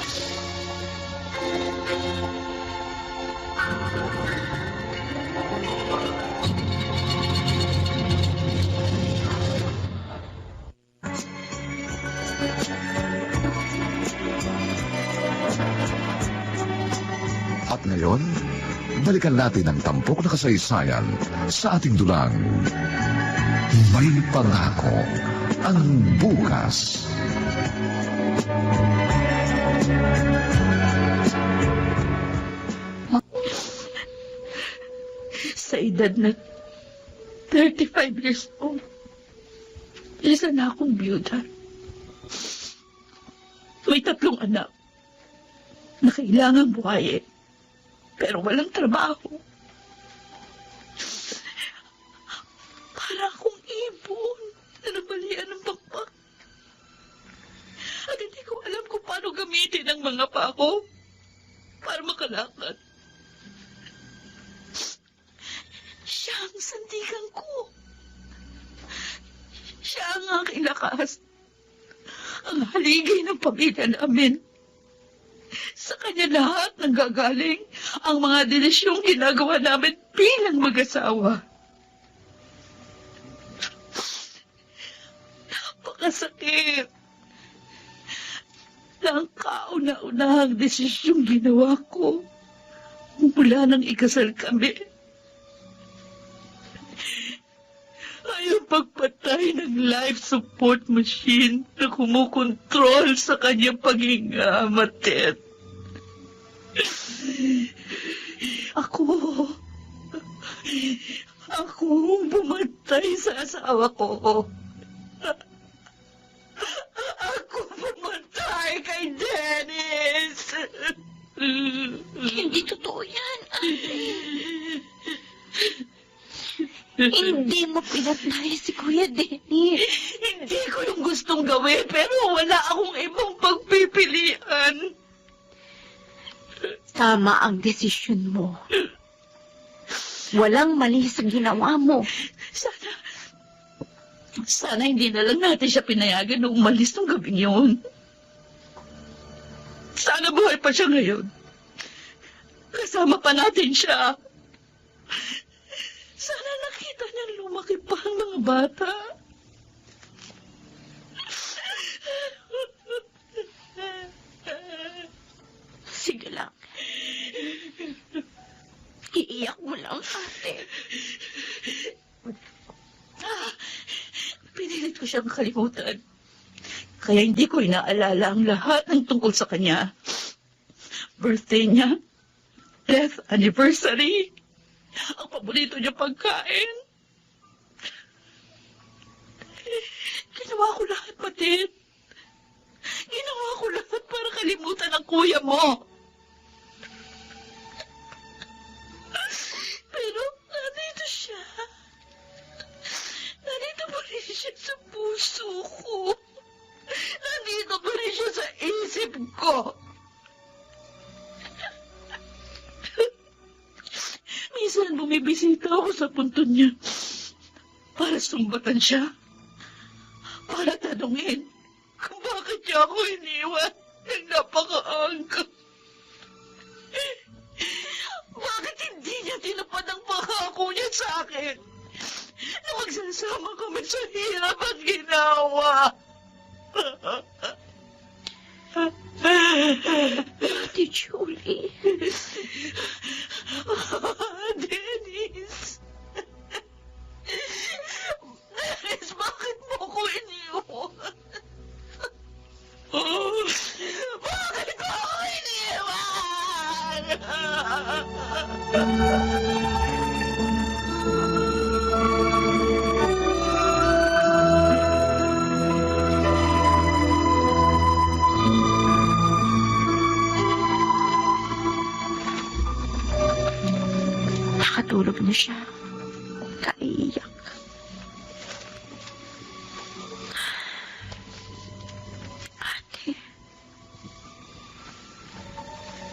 At ngayon, balikan natin ang tampok na kasaysayan sa ating dulang. May pangako ang bukas. Sa edad na 35 years old, isa na akong byuda. May 3 anak na kailangang buhayin, pero walang trabaho. Para akong ibon na nabalian ng bakbak. At hindi ko alam kung paano gamitin ang mga pako para makalakad. Siya ang sandigan ko. Siya ang aking lakas. Ang haligay ng pamilya namin. Sa kanya lahat nanggagaling ang mga delisyong ginagawa namin bilang mag-asawa. Napakasakit na ang kauna-unahang desisyong ginawa ko mula nang ikasal kami ay ang pagpatay ng life support machine na kumukontrol sa kanyang paghinga, Matet. Ako bumatay sa asawa ko. Ako bumatay kay Dennis. Hindi totoo yan, Ate. Hindi mo pinatay si Kuya Dennis. Hindi ko yung gustong gawin, pero wala akong ibang pagpipilian. Tama ang desisyon mo. Walang mali sa ginawa mo. Sana hindi na lang natin siya pinayagan na umalis nung gabing yun. Sana buhay pa siya ngayon. Kasama pa natin siya. Sana nakita niyang lumaki pa ang mga bata. Sige lang. Iiyak mo lang, Ate. Pinilit ko siyang kalimutan. Kaya hindi ko inaalala ang lahat ng tungkol sa kanya. Birthday niya, death anniversary, ang paborito niya pagkain. Ginawa ko lahat, Matit. Ginawa ko lahat para kalimutan ang kuya mo. Pero nandito siya. Nandito pa rin siya sa puso ko. Nandito pa rin siya sa isip ko. Minsan bumibisita ako sa punto niya para sumbatan siya. Para tanungin kung bakit niya ako iniwan ng napakaangka. Bakit hindi niya tinupad ang pangako niya sa akin na magsasama kami sa hirap at ginawa? Ate Julie. Dennis! Dennis, bakit mo ko iniwan? Bakit mo ko iniwan? Nakatulog na siya. Kaiyak. Ate,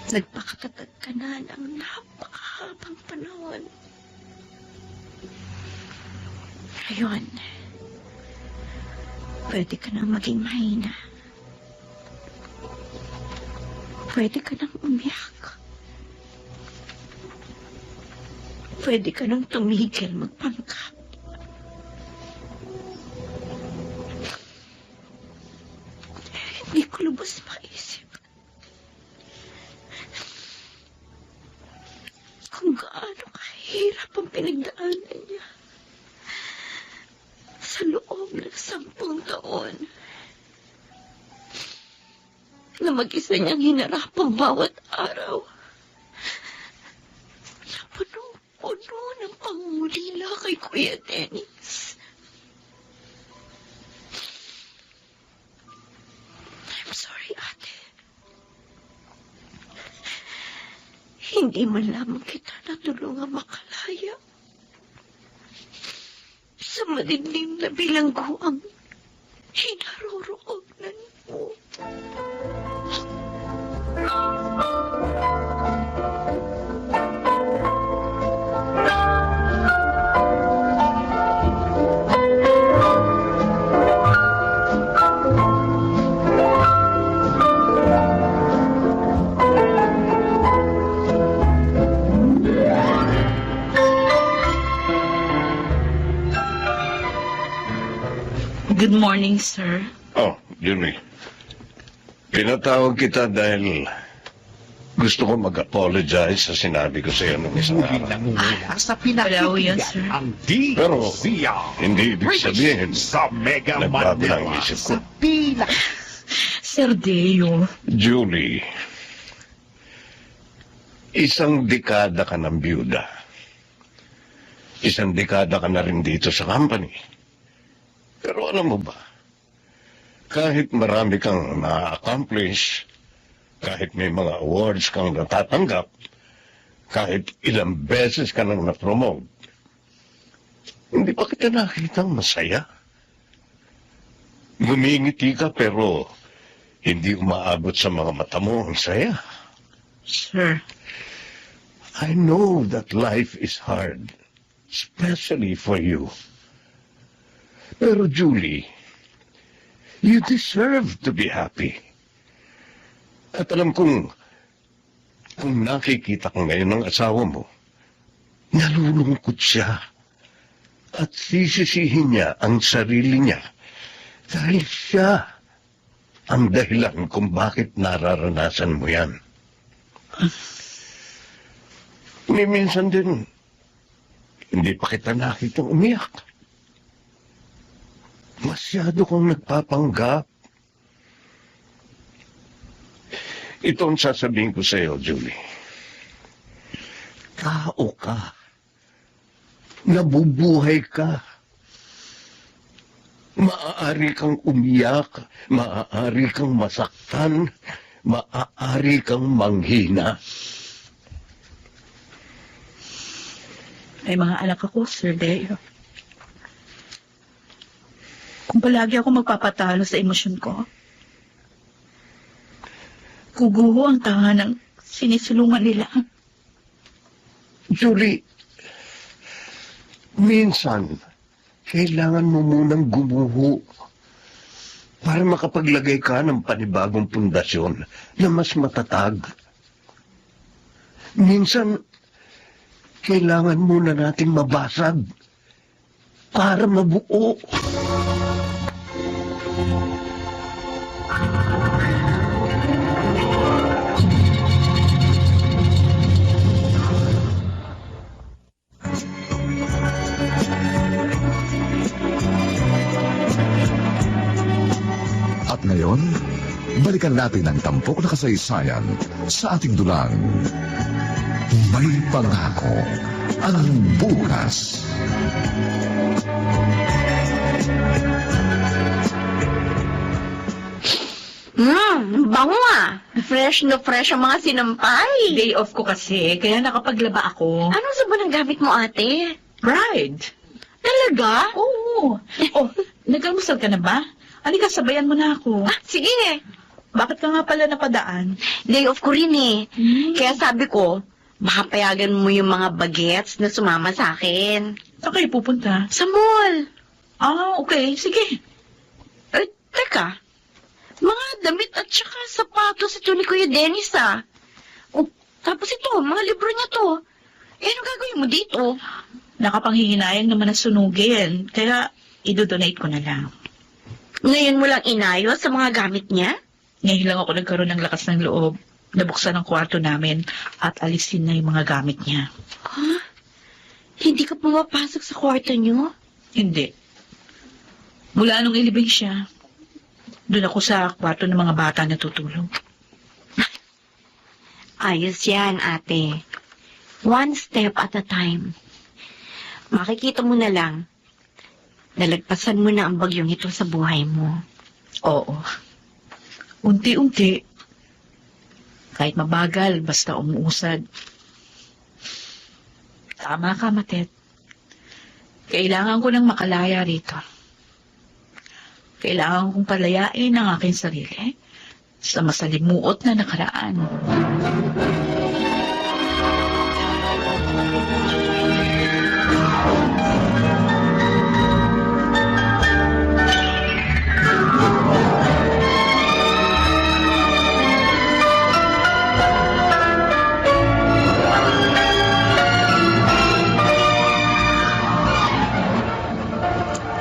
nagpakatatag ka na ng napakahabang panahon. Ngayon, pwede ka nang maging mahina. Pwede ka nang umiyak. Pwede ka nang tumigil magpanggap. Hindi ko lubos maisip kung gaano kahirap ang pinagdaanan niya sa loob ng 10 taon na mag-isa niyang hinarap ang bawat araw na punong-puno ng pangungulila kay Kuya Dennis. I'm sorry, ate. Hindi man lamang kita natulungan makalaya sa madilim na bilangguang hinaroroonan mo. Good morning, sir. Oh, Julie. Pinatawag kita dahil gusto ko mag-apologize sa sinabi ko sa iyo nung isang araw. Sa Hello, yun, sir. ang Pero, DCR. hindi ibig sabihin, Sa Mega nagbago Manila. ang isip ko. Sa pila. Sir Deo. Julie, isang dekada ka ng byuda. Isang dekada ka na rin dito sa company. Pero alam mo ba, kahit marami kang na-accomplish, kahit may mga awards kang natatanggap, kahit ilang beses ka nang na-promote, hindi pa kita nakitang masaya. Ngumingiti ka pero hindi umaabot sa mga mata mo ang saya. Sir. I know that life is hard, especially for you. Pero Julie, you deserve to be happy. At alam kong nakikita ko ngayon ng asawa mo, nalulungkot siya. At sisisihin niya ang sarili niya dahil siya ang dahilan kung bakit nararanasan mo yan. Ni minsan din, hindi pa kita nakitang umiyak. Masyado kang nagpapanggap. Ito ang sasabihin ko sa iyo, Julie. Tao ka. Nabubuhay ka. Maaari kang umiyak, maaari kang masaktan, maaari kang manghina. May mga anak ako, Sir Deo. Kung palagi ako magpapatalo sa emosyon ko, guguho ang tahanang sinisulungan nila. Julie, minsan, kailangan mo munang gumuho para makapaglagay ka ng panibagong pundasyon na mas matatag. Minsan, kailangan muna nating mabasag para mabuo. At ngayon, balikan natin ang tampok na kasaysayan sa ating dulang. May pangako ang bukas. Bango ah. Fresh na fresh ang mga sinampay. Day off ko kasi, kaya nakapaglaba ako. Anong sabon ang gamit mo, ate? Bride. Talaga? Oo. Oh, nag-almusal ka na ba? Halika, sabayan mo na ako. Ah, sige. Bakit ka nga pala napadaan? Day off ko rin eh. Kaya sabi ko, baka payagan mo yung mga bagets na sumama sa akin. Saan kayo pupunta? Sa mall. Okay. Sige. Teka, mga damit at saka sapatos ito ni Kuya Dennis, ah. Oh, tapos ito, mga libro niya to. Anong gagawin mo dito? Nakapanghihinayang naman na sunugin. Kaya, idodonate ko na lang. Ngayon mo lang inayos sa mga gamit niya? Ngayon lang ako nagkaroon ng lakas ng loob. Nabuksan ang kwarto namin at alisin na yung mga gamit niya. Ha? Hindi ka pumapasok sa kwarto niyo? Hindi. Mula nung ilibing siya, doon ako sa kwarto ng mga bata natutulog. Ayos yan, ate. One step at a time. Makikita mo na lang, nalagpasan mo na ang bagyong ito sa buhay mo. Oo. Unti-unti. Kahit mabagal, basta umuusad. Tama ka, Matet. Kailangan ko nang makalaya rito. Kailangan kong palayain ang aking sarili sa masalimuot na nakaraan.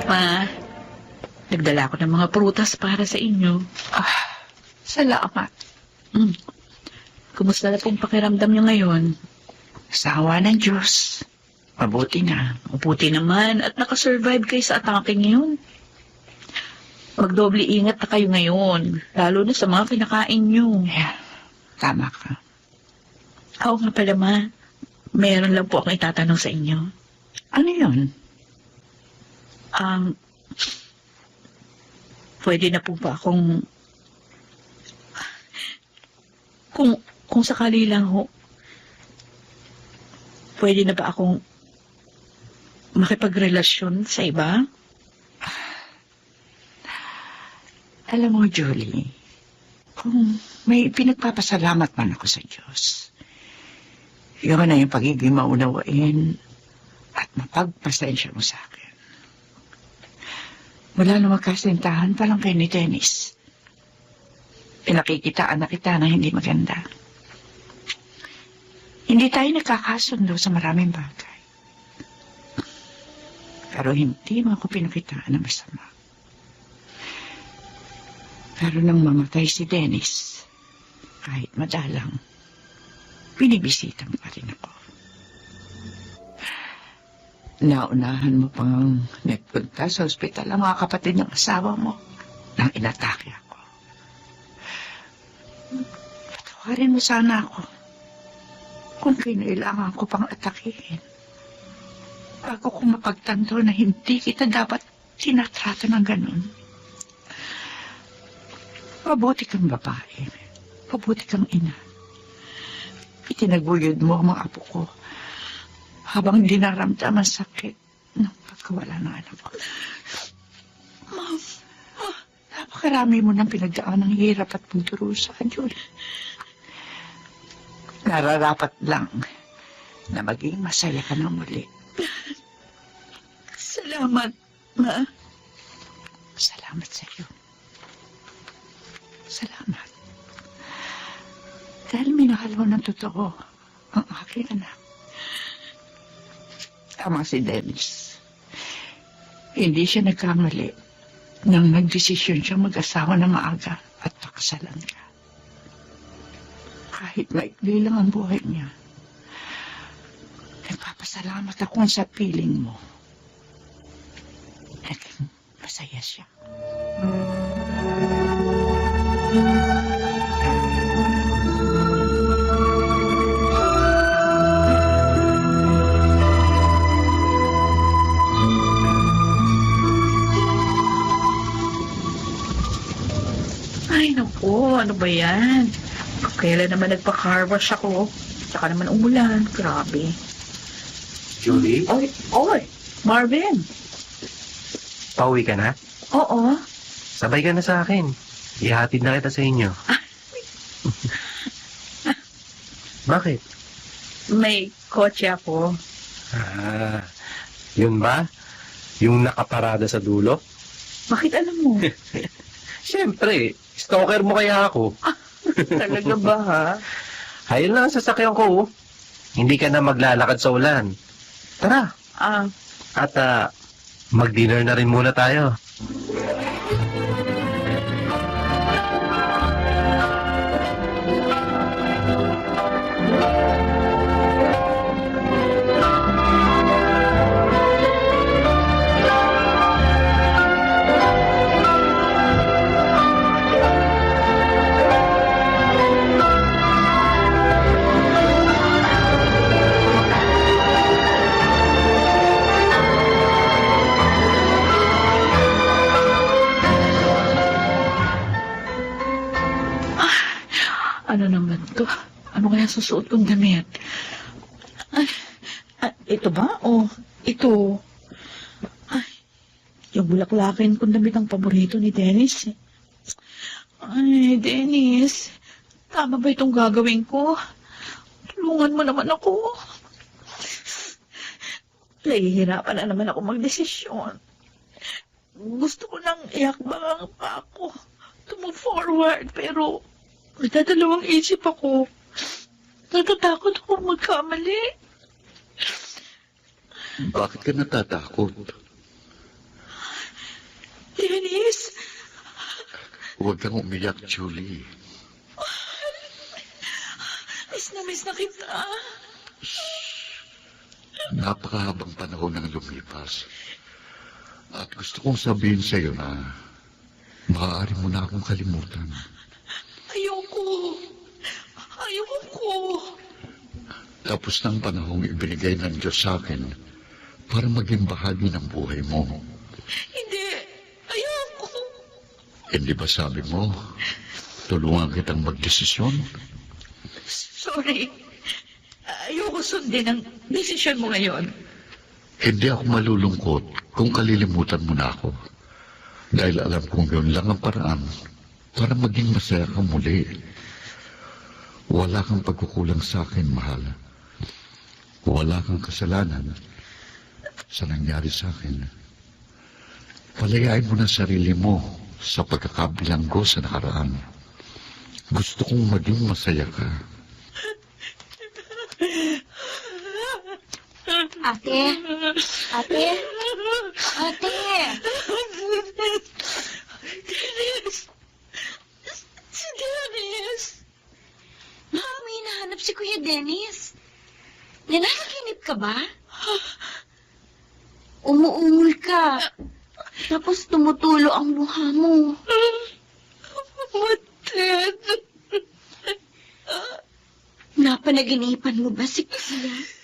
Ma, nagdala ko ng mga prutas para sa inyo. Salamat. Kumusta na pong pakiramdam nyo ngayon? Sa awa ng Diyos. Mabuti na. Mabuti naman at nakasurvive kayo sa atake ngayon. Magdoble ingat na kayo ngayon, lalo na sa mga kinakain nyo. Yeah, tama ka. Oo nga pala, Ma. Meron lang po akong itatanong sa inyo. Ano yun? Pwede na po ba akong... Kung sakali lang ho, pwede na ba akong makipagrelasyon sa iba? Alam mo, Julie, kung may pinagpapasalamat man ako sa Diyos, yun na yung pagiging maunawain at mapagpasensya mo sa akin. Mula na magkasintahan pa lang kayo ni Dennis, pinakikitaan na kita na hindi maganda. Hindi tayo nakakasundo sa maraming bagay. Pero hindi mo ako pinakitaan na masama. Pero nang mamatay si Dennis, kahit madalang, binibisita mo pa rin ako. Naunahan mo pang nagpunta sa ospital ang mga kapatid ng asawa mo nang inatake ako. Patawarin mo sana ako kung kailangan ko pang atakihin bago ko mapagtanto na hindi kita dapat tinatrato ng ganun. Mabuti kang babae. Mabuti kang ina. Itinagbuyod mo ang mga apo ko habang dinaramdam ang sakit ng pagkawala ng anak ko. Ma'am, napakarami mo ng pinagdaan ng hirap at pagdurusa, Julie. Nararapat lang na maging masaya ka na muli. Salamat, Ma. Salamat sa iyo. Salamat. Dahil minahal mo ng totoo ang aking anak. Tama si Dennis. Hindi siya nagkamali nang nagdesisyon siyang mag-asawa na maaga at pakasalan ka. Kahit maikli lang ang buhay niya, nagpapasalamat ako sa piling mo. Naging masaya siya. Ay, naku, ano ba yan? Kailan naman nagpa-car wash ako? Tsaka naman umulan. Grabe. Julie, Oy, Marvin. pauwi ka na? Oo. Sabay ka na sa akin. Ihatid na kita sa inyo. Bakit? May kotse ako. Yun ba? Yung nakaparada sa dulo? Bakit alam mo? Siyempre, stalker mo kaya ako. Talaga ba, ha? Ayun lang ang sasakyan ko. Hindi ka na maglalakad sa ulan. Tara, at mag-dinner na rin muna tayo. Ano naman to? Ano kaya susuot kong damit? Ay, ito ba? O ito? Ay, yung bulaklakin kong damit ang paborito ni Dennis. Ay, Dennis. Tama ba itong gagawin ko? Tulungan mo naman ako. Nahihirapan na naman ako magdesisyon. Gusto ko nang iakbang pa ako to move forward, pero nagdadalawang isip ako. Natatakot ako magkamali. Bakit ka natatakot? Dennis, Huwag kang umiyak, Julie. miss na kita. Napakahabang panahon nang lumipas. At gusto kong sabihin sa iyo na maaari mo na akong kalimutan. Ayoko. Ayoko. Tapos ng panahong ibinigay ng Diyos sa akin para maging bahagi ng buhay mo. Hindi. Ayoko. Hindi ba sabi mo, tulungan kitang magdesisyon? Sorry. Ayoko sundin ang desisyon mo ngayon. Hindi ako malulungkot kung kalilimutan mo na ako. Dahil alam kong yun lang ang paraan para maging masaya ka muli. Wala kang pagkukulang sa akin, mahal. Wala kang kasalanan sa nangyari sa akin. Palayain mo na sarili mo sa pagkakabilanggo sa nakaraan. Gusto kong maging masaya ka. Ate? Ate? Ate? Dennis! Si Dennis! May hinahanap si Kuya Dennis. Nananaginip ka ba? Umuungol ka. Tapos tumutulo ang luha mo. Mated! Napanaginipan mo ba si Kuya?